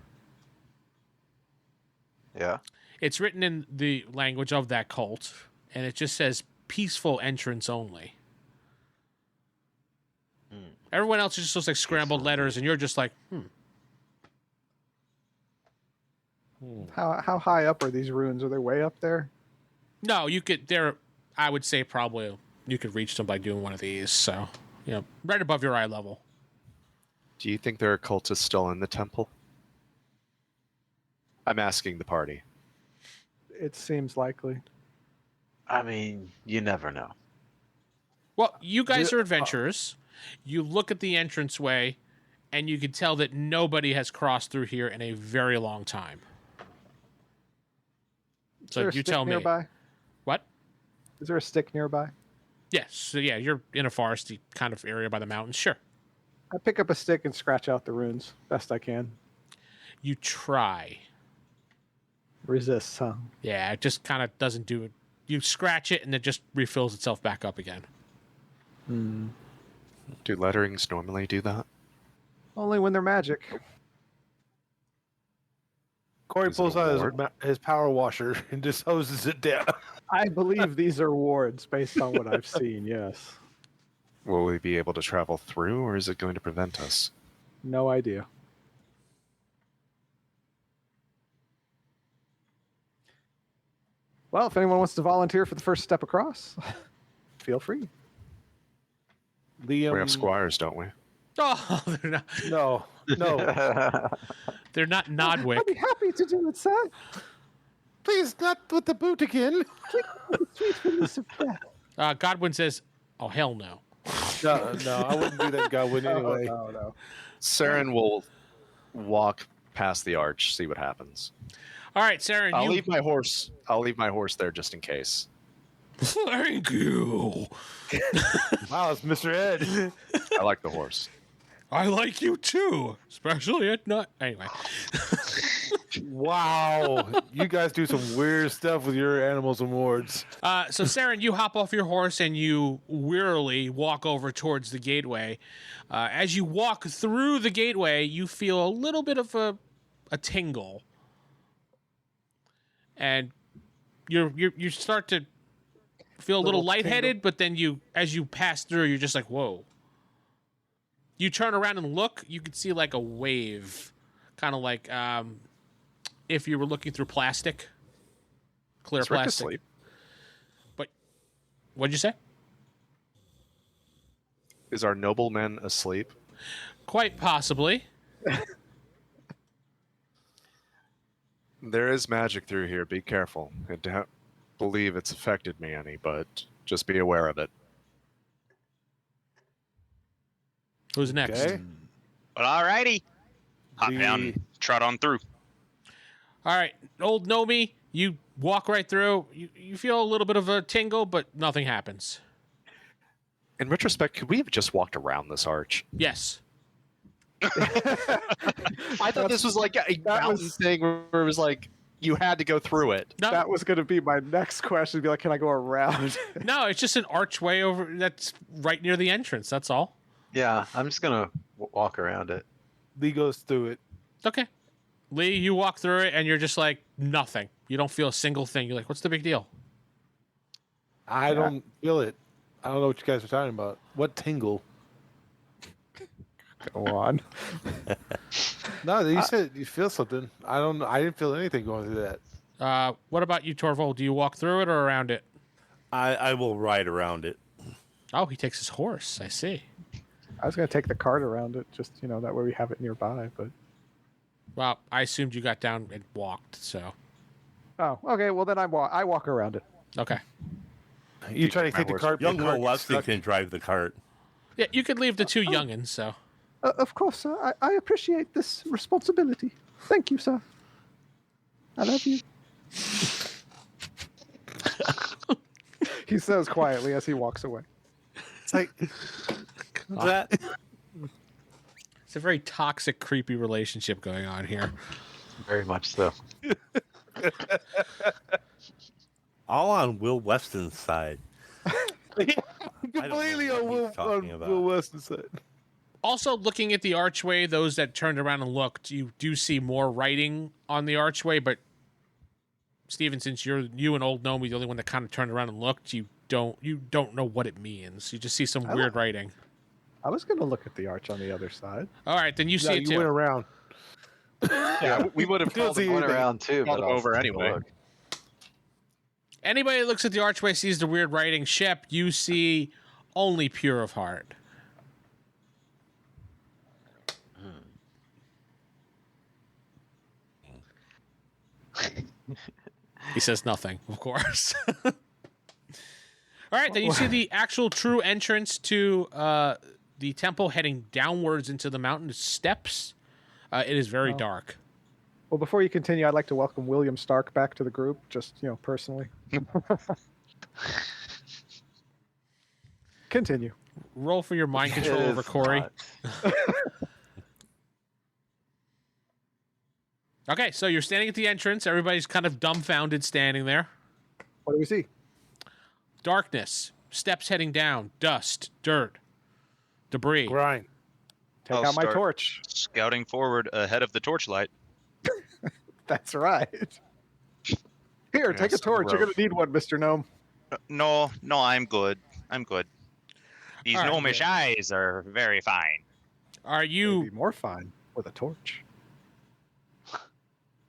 Yeah. It's written in the language of that cult, and it just says peaceful entrance only. Everyone else just looks like scrambled letters, and you're just like, How high up are these runes? Are they way up there? No, you could. I would say probably you could reach them by doing one of these. So, right above your eye level. Do you think there are cultists still in the temple? I'm asking the party. It seems likely. I mean, you never know. Well, you guys are adventurers. You look at the entranceway, and you can tell that nobody has crossed through here in a very long time. Is So there a you stick tell me. nearby? What? Is there a stick nearby? Yes. So yeah, you're in a foresty kind of area by the mountains. Sure. I pick up a stick and scratch out the runes best I can. You try. Resists, huh? Yeah, it just kind of doesn't do it. You scratch it, and it just refills itself back up again. Do letterings normally do that? Only when they're magic. Corey Is it pulls a out ward? his power washer and just hoses it down. I believe these are wards based on what I've seen, yes. Will we be able to travel through, or is it going to prevent us? No idea. Well, if anyone wants to volunteer for the first step across, feel free. Liam, We have squires, don't we? Oh, they're not. No, They're not I'd Nodwick. be happy to do it, sir. please not with the boot again. Sweet release of death. Godwin says, "Oh hell no." No, I wouldn't do that, Godwin, anyway. No. Saren will walk past the arch, see what happens. All right, Seran, I'll you. leave my horse there just in case. Thank you. Wow, it's Mr. Ed. I like the horse. I like you too, especially at night. Anyway, Wow, you guys do some weird stuff with your animals and wards. so Seran, you hop off your horse and you wearily walk over towards the gateway. As you walk through the gateway, you feel a little bit of a tingle, and you start to feel a little lightheaded, but then as you pass through, you're just like, whoa. You turn around and look, you can see like a wave, kind of like if you were looking through plastic, clear Is Rick plastic. asleep? But what'd you say? Is our nobleman asleep? Quite possibly. There is magic through here. Be careful. I don't believe it's affected me any, but just be aware of it. Who's next? Okay. But alrighty. Hop down, trot on through. All right, old Gnomey, you walk right through. You feel a little bit of a tingle, but nothing happens. In retrospect, could we have just walked around this arch? Yes. I thought this was like a mountain thing where it was like you had to go through it. No, That was going to be my next question. Be like, can I go around? no, it's just an archway over that's right near the entrance. That's all. Yeah, I'm just gonna walk around it. Lee goes through it. Okay. Lee, you walk through it and you're just like nothing. You don't feel a single thing. You're like, what's the big deal? I don't feel it. I don't know what you guys are talking about. What tingle? Go on. No, you said you feel something. I don't know. I didn't feel anything going through that. What about you, Torvald? Do you walk through it or around it? I will ride around it. Oh, he takes his horse. I see. I was going to take the cart around it, just, that way we have it nearby, but... Well, I assumed you got down and walked, so. Oh, okay, well then I walk around it. Okay. You try to take the cart. Young the cart Will gets Weston stuck. can drive the cart. Yeah, you could leave the two youngins, so. Of course, sir. I appreciate this responsibility. Thank you, sir. I love you. He says quietly as he walks away. It's like That It's a very toxic, creepy relationship going on here. Very much so. all on Will Weston's side. completely what on he's talking Will about. Weston's side. Also, looking at the archway, those that turned around and looked, you do see more writing on the archway, but Steven, since you and old Gnomey, the only one that kind of turned around and looked, you don't know what it means. You just see some weird writing. I was going to look at the arch on the other side. All right, then you see it You went too. around. Yeah, we would have called see him Went anything. around too, Called but him I'll over take a anyway. look. Anybody that looks at the archway sees the weird writing. Shep, you see only pure of heart. He says nothing, of course. All right, then you see the actual true entrance to the temple heading downwards into the mountain steps. It is very dark. Well, before you continue, I'd like to welcome William Stark back to the group, just, personally. Continue. Roll for your mind It control over is Corey. not. Okay, so you're standing at the entrance. Everybody's kind of dumbfounded standing there. What do we see? Darkness, steps heading down, dust, dirt, debris. Grind. Take I'll out my start. torch. Scouting forward ahead of the torchlight. That's right. Here, take a some torch. You're rope. going to need one, Mr. Gnome. No, I'm good. I'm good. These All right, gnomish eyes are very fine. Are You'd you be more fine with a torch.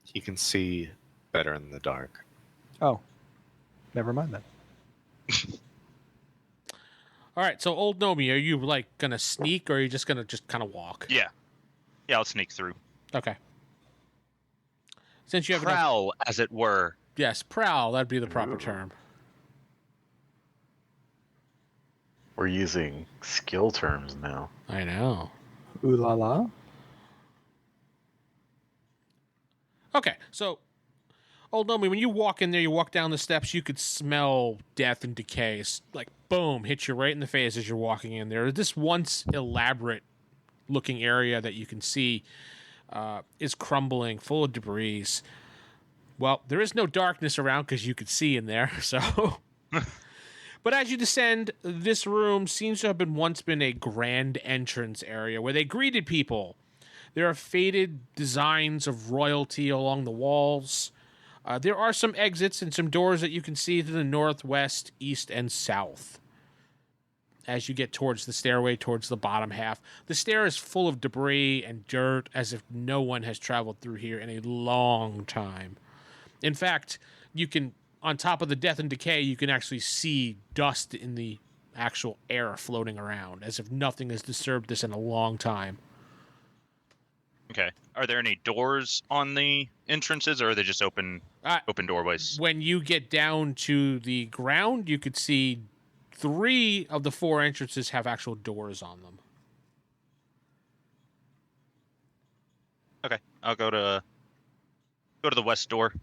He can see better in the dark. Oh, never mind then. all right? So, old Gnomey, are you like gonna sneak, or are you just gonna kind of walk? Yeah, I'll sneak through. Okay. Since you have enough, Prowl, as it were. yes, prowl. That'd be the proper term. We're using skill terms now. I know. Ooh la la. Okay, so old Gnomey, when you walk in there, you walk down the steps, you could smell death and decay. It's like boom, hits you right in the face as you're walking in there. This once elaborate looking area that you can see is crumbling, full of debris. Well, there is no darkness around because you could see in there. So, but as you descend, this room seems to have once been a grand entrance area where they greeted people. There are faded designs of royalty along the walls. There are some exits and some doors that you can see to the north, west, east, and south. As you get towards the stairway, towards the bottom half. The stair is full of debris and dirt, as if no one has traveled through here in a long time. In fact, you can, on top of the death and decay, you can actually see dust in the actual air floating around, as if nothing has disturbed this in a long time. Okay. Are there any doors on the entrances, or are they just open doorways? When you get down to the ground, you could see 3 of the 4 entrances have actual doors on them. Okay. I'll go to the west door.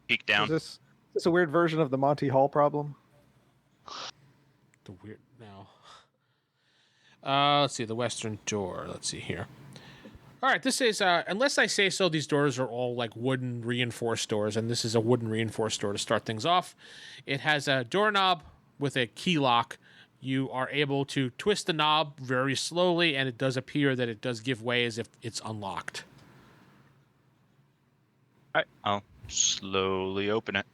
Peek down. Is this a weird version of the Monty Hall problem? The weird now. Let's see, the western door. Let's see here. All right, this is, unless I say so, these doors are all like wooden reinforced doors, and this is a wooden reinforced door to start things off. It has a doorknob with a key lock. You are able to twist the knob very slowly, and it does appear that it does give way as if it's unlocked. All right, I'll slowly open it.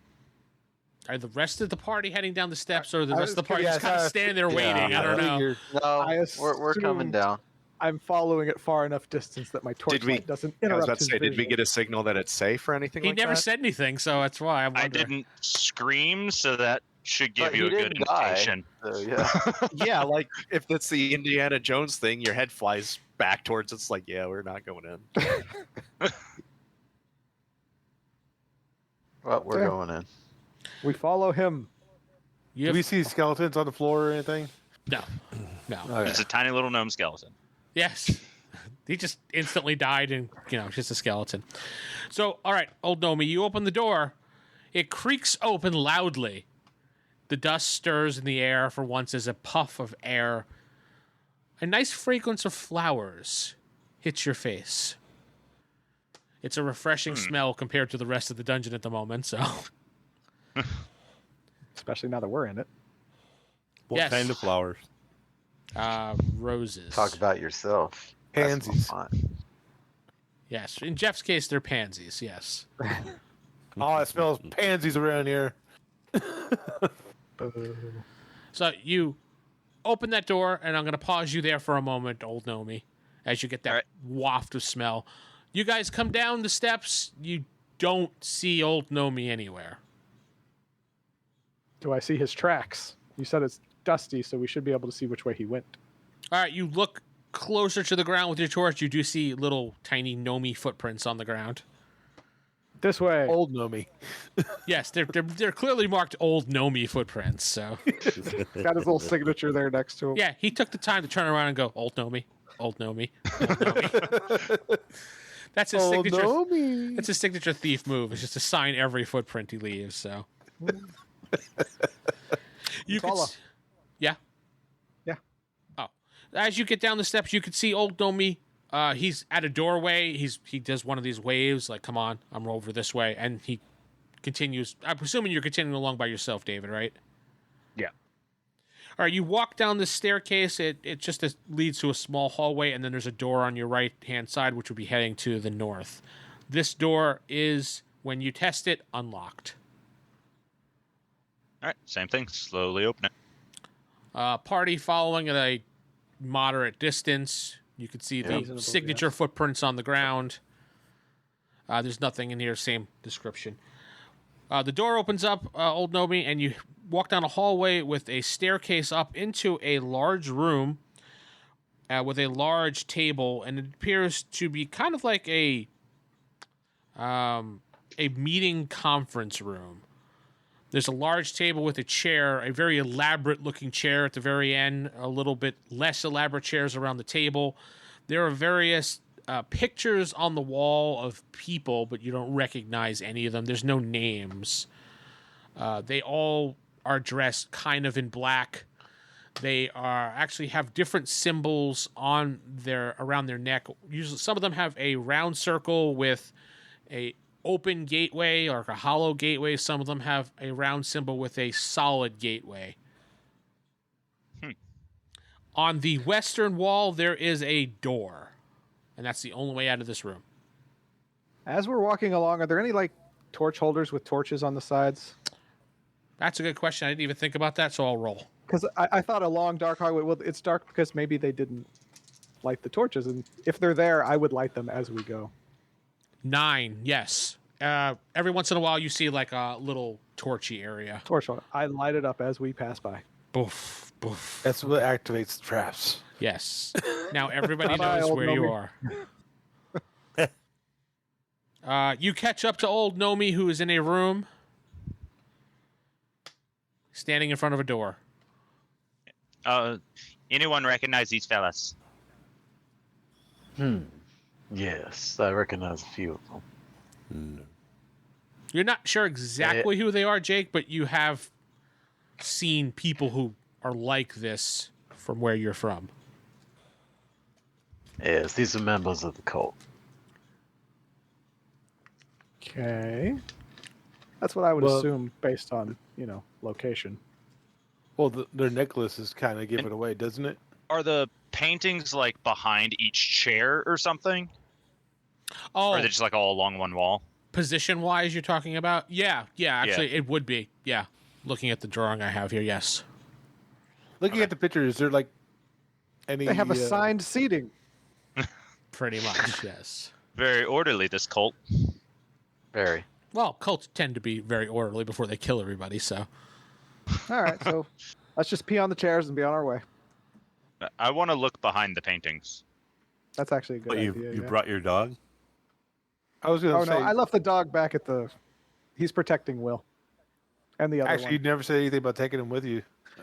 Are the rest of the party heading down the steps, or the rest of the party just kind of standing there waiting? I don't know. No, we're coming assumed down. I'm following at far enough distance that my torchlight doesn't I was interrupt about to his say, did we vision. get a signal that it's safe or anything He like never that? said anything, so that's why I'm I wondering. didn't scream, so that should give But you he a good didn't die. indication. So, yeah. Yeah, like if it's the Indiana Jones thing, your head flies back towards it's like, yeah, we're not going in. Well, we're Yeah. going in. We follow him. You Do have- we see skeletons on the floor or anything? No. No. Okay. It's a tiny little gnome skeleton. Yes. He just instantly died and, just a skeleton. So, all right, old Gnomey, you open the door. It creaks open loudly. The dust stirs in the air for once as a puff of air. A nice fragrance of flowers hits your face. It's a refreshing smell compared to the rest of the dungeon at the moment, so... Especially now that we're in it. What Yes. kind of flowers? Roses. Talk about yourself. That's Pansies. fine. Yes. In Jeff's case, they're pansies, yes. Oh, it smells pansies around here. So you open that door, and I'm going to pause you there for a moment, old Gnomey, as you get that All right. waft of smell. You guys come down the steps. You don't see old Gnomey anywhere. Do I see his tracks? You said it's dusty, so we should be able to see which way he went. All right, you look closer to the ground with your torch. You do see little tiny Gnomey footprints on the ground. This way. Old Gnomey. Yes, they're clearly marked old Gnomey footprints. So Got his little signature there next to him. yeah, he took the time to turn around and go, old Gnomey, old Gnomey, old Gnomey. That's his Old signature. Gnomey. That's his signature thief move. It's just to sign every footprint he leaves. So you could, Follow. yeah, Yeah. Oh, as you get down the steps, you can see old Gnomey. He's at a doorway. He does one of these waves, like, "Come on, I'm over this way," and he continues. I'm presuming you're continuing along by yourself, David, right? Yeah. All right, you walk down this staircase. It just leads to a small hallway, and then there's a door on your right-hand side, which would be heading to the north. This door is, when you test it, unlocked. All right, same thing. Slowly open it. Party following at a moderate distance. You can see the Reasonable, signature yes. footprints on the ground. There's nothing in here, same description. The door opens up, old Gnomey, and you walk down a hallway with a staircase up into a large room with a large table, and it appears to be kind of like a meeting conference room. There's a large table with a chair, a very elaborate-looking chair at the very end, a little bit less elaborate chairs around the table. There are various pictures on the wall of people, but you don't recognize any of them. There's no names. They all are dressed kind of in black. They are actually have different symbols on around their neck. Usually, some of them have a round circle with a open gateway or a hollow gateway. Some of them have a round symbol with a solid gateway. On the western wall, there is a door. and that's the only way out of this room. As we're walking along, are there any like torch holders with torches on the sides? That's a good question. I didn't even think about that, so I'll roll. Because I thought a long dark hallway. Well, it's dark because maybe they didn't light the torches, and if they're there, I would light them as we go. 9, yes. Every once in a while, you see like a little torchy area. Torch holder. I light it up as we pass by. Boof, boof. That's what activates the traps. Yes. Now everybody Bye-bye, knows old where you Gnomey. are. You catch up to old Gnomey, who is in a room, standing in front of a door. Anyone recognize these fellas? Yes, I recognize a few of them. You're not sure exactly who they are, Jake, but you have seen people who are like this from where you're from. Yes, these are members of the cult. Okay. That's what I would Well- assume based on, location. Well, their necklaces kind of give it away, doesn't it? Are the paintings like behind each chair or something? Oh, Or are they just like all along one wall? position-wise, you're talking about? Yeah, actually, Yeah. it would be. Yeah, looking at the drawing I have here, yes. Looking at the picture, is there like any? They have assigned seating. Pretty much, yes. Very orderly, this cult. Very. Well, cults tend to be very orderly before they kill everybody, so. All right, so let's just pee on the chairs and be on our way. I want to look behind the paintings. That's actually a good But idea. you yeah. brought your dog? I was going Oh to say. no, I left the dog back at the. He's protecting Will. And the other Actually, you one. never said anything about taking him with you.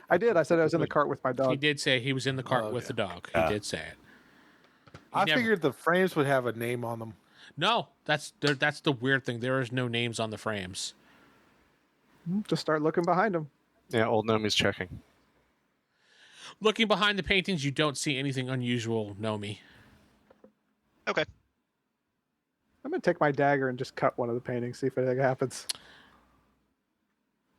I did. I said I was in the cart with my He dog. did say he was in the cart Oh, with okay. the dog. Yeah. He did say it. I never- figured the frames would have a name on them. No, that's the weird thing. There is no names on the frames. Just start looking behind him. Yeah, old Gnomey's checking. Looking behind the paintings, you don't see anything unusual, Gnomey. Okay. I'm gonna take my dagger and just cut one of the paintings, see if anything happens.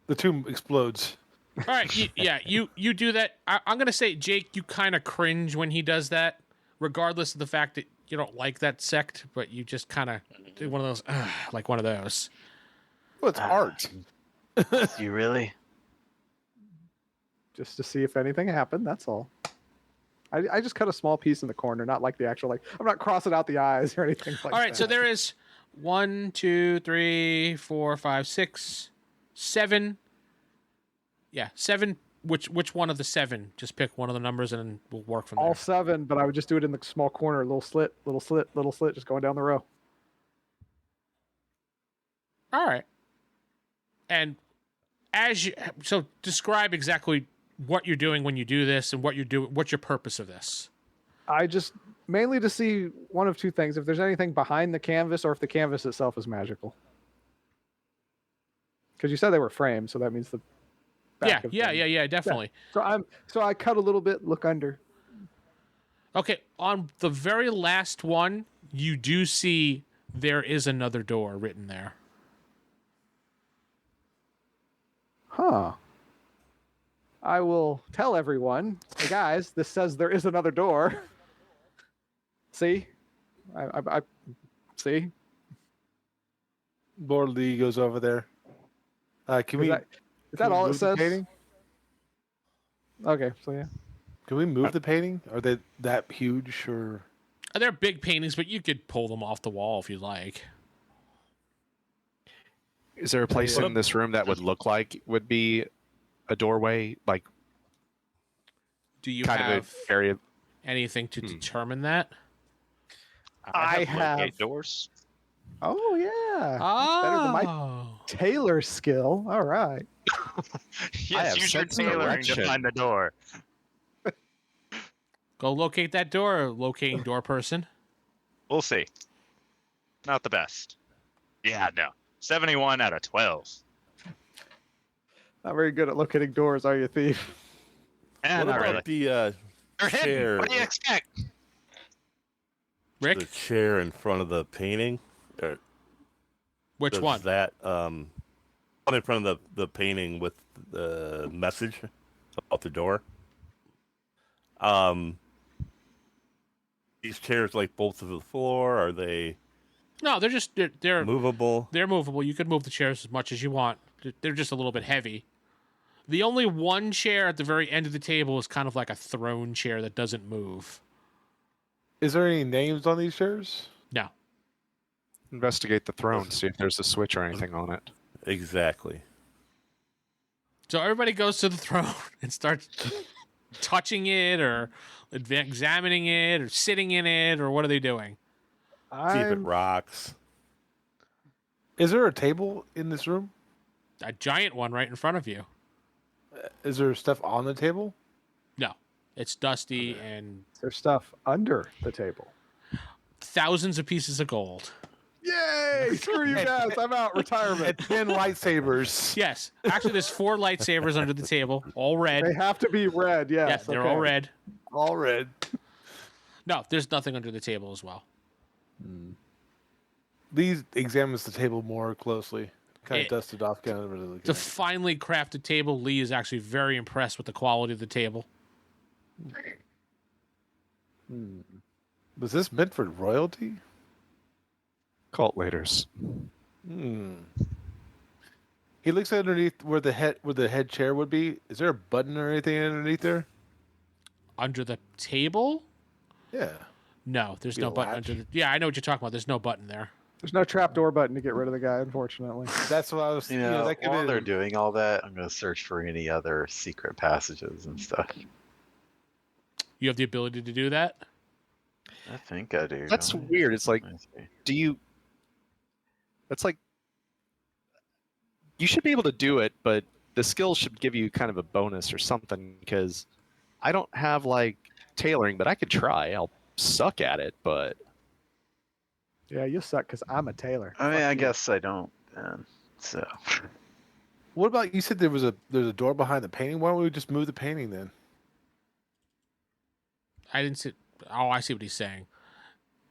The tomb explodes. All right, you do that. I'm gonna say, Jake, you kind of cringe when he does that, regardless of the fact that you don't like that sect, but you just kind of do one of those, like one of those. Well, it's art. You really? Just to see if anything happened. That's all. I just cut a small piece in the corner, not like the actual I'm not crossing out the eyes or anything like that. All right, so there is 1, 2, 3, 4, 5, 6, 7. Yeah, 7. Which one of the 7? Just pick one of the numbers and then we'll work from all there. 7, but I would just do it in the small corner, little slit, just going down the row. All right. And so describe exactly what you're doing when you do this and what's your purpose of this. I just mainly to see one of two things: if there's anything behind the canvas, or if the canvas itself is magical. Because you said they were framed, so that means the back of them. Yeah, definitely. So I cut a little bit, look under. Okay, on the very last one, you do see there is another door written there. Huh. I will tell everyone, hey guys, this says there is another door. See? I see? Lord Lee goes over there. Can we? Is that we all it move the says? painting? Okay, so yeah. Can we move the painting? Are they that huge or? They're big paintings, but you could pull them off the wall if you like. Is there a place in this room that would look like would be a doorway, like Do you kind have of an area? anything to determine that? I locate have- doors. Oh yeah. That's better than my Oh. tailor skill. All right. Yes, have use your sense of tailoring to direction. find the door. Go locate that door, locating door person. We'll see. Not the best. Yeah, no. 71 out of 12. Not very good at locating doors, are you, thief? Eh, What not about really. the They're hidden. chair? What do you expect? Rick, The chair in front of the painting? Or which does one? That one in front of the painting with the message about the door. these chairs like bolts to the floor? Are they No, they're movable? They're movable. You can move the chairs as much as you want. They're just a little bit heavy. The only one chair at the very end of the table is kind of like a throne chair that doesn't move. Is there any names on these chairs? No. Investigate the throne, see if there's a switch or anything on it. Exactly. So everybody goes to the throne and starts touching it or examining it or sitting in it, or what are they doing? See if it I'm rocks. Is there a table in this room? A giant one right in front of you. Is there stuff on the table? No. It's dusty and there's stuff under the table. thousands of pieces of gold. Yay! Screw you guys. I'm out. Retirement. 10 lightsabers. Yes. Actually, there's 4 lightsabers under the table, all red. They have to be red. Yes. Yes, they're okay. all red. All red. No, there's nothing under the table as well. These examines the table more closely. Kind It- of dusted off. Kind of really It's a finely crafted table. Lee is actually very impressed with the quality of the table. Was this meant for royalty? Cult leaders. He looks underneath where the head chair would be. Is there a button or anything underneath there? Under the table? Yeah. No, there's Be no a button latch? under the... Yeah, I know what you're talking about. There's no button there. There's no trapdoor button to get rid of the guy, unfortunately. That's what I was. You know, that could while be- they're doing all that, I'm going to search for any other secret passages and stuff. You have the ability to do that? I think I do. That's don't I? weird. It's like, Let me see. do you... That's like... You should be able to do it, but the skill should give you kind of a bonus or something, because I don't have, like, tailoring, but I could try. I'll suck at it, but... Yeah, you suck because I'm a tailor. I mean, Fuck I you. guess I don't. Then. So, What about you said there's a door behind the painting? Why don't we just move the painting then? I didn't see... Oh, I see what he's saying.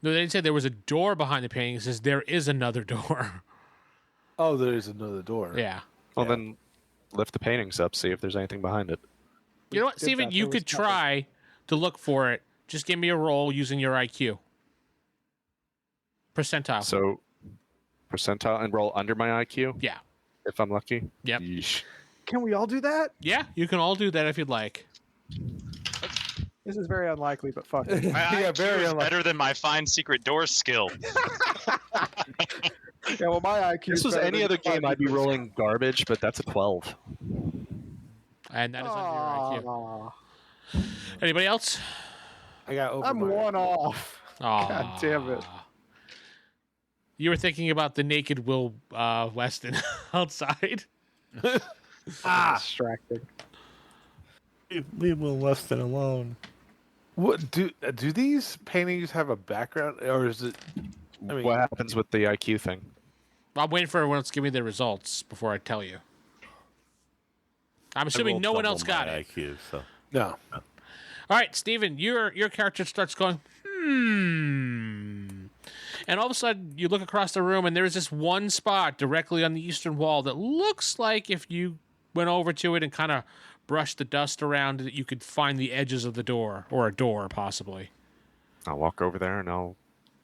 No, they didn't say there was a door behind the painting. It says there is another door. Oh, there is another door. Yeah. Well, Yeah. then lift the paintings up, see if there's anything behind it. You know what, did Steven? that. You There was could nothing. try to look for it. Just give me a roll using your IQ. Percentile. So, percentile and roll under my IQ, Yeah. if I'm lucky. Yep. Yeesh. Can we all do that? Yeah, you can all do that if you'd like. This is very unlikely, but fuck it. My Yeah, IQ very is unlikely. better than my find secret door skill. Yeah, well, my IQ. This was any other game, I'd be rolling garbage, but that's a 12. And that is under your Aw, IQ. Anybody else? I got over. I'm my- one off. God damn it. You were thinking about the naked Will Weston outside. Distracting. Leave Will Weston alone. What do these paintings have a background, or is it? I mean, What happens with the IQ thing? I'm waiting for everyone else to give me their results before I tell you. I'm I assuming rolled no one double else got my it. IQ, so. no. All right, Steven, your character starts going, and all of a sudden you look across the room and there's this one spot directly on the eastern wall that looks like if you went over to it and kind of brushed the dust around it, you could find the edges of the door, or a door possibly. I'll walk over there and I'll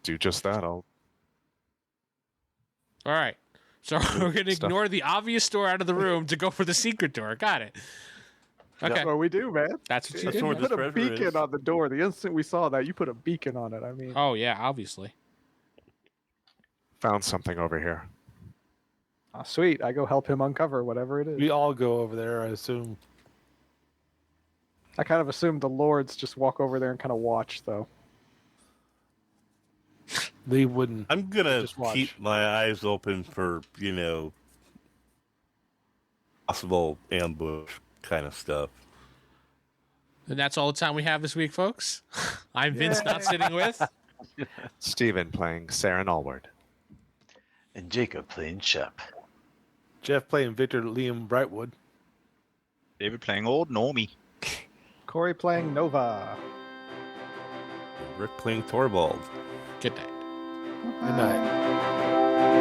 do just that. I'll All right. So we're going to Stuff. ignore the obvious door out of the room to go for the secret door. Got it. Okay. That's what we do, man. That's what you That's did. where You the put a treasure beacon is. on the door. The instant we saw that, you put a beacon on it. I mean, Oh, yeah, obviously. found something over here. sweet. I go help him uncover whatever it is. We all go over there, I assume. I kind of assumed the lords just walk over there and kind of watch, though. They wouldn't. I'm gonna Just watch. keep my eyes open for, possible ambush kind of stuff. And that's all the time we have this week, folks. I'm Vince, not sitting with. Steven playing Seran Allward. and Jacob playing Shep. Geoff playing Victor Liam Brightwood. David playing old Gnomey. Corey playing Nova. Rick playing Torvald. Good night. Good night.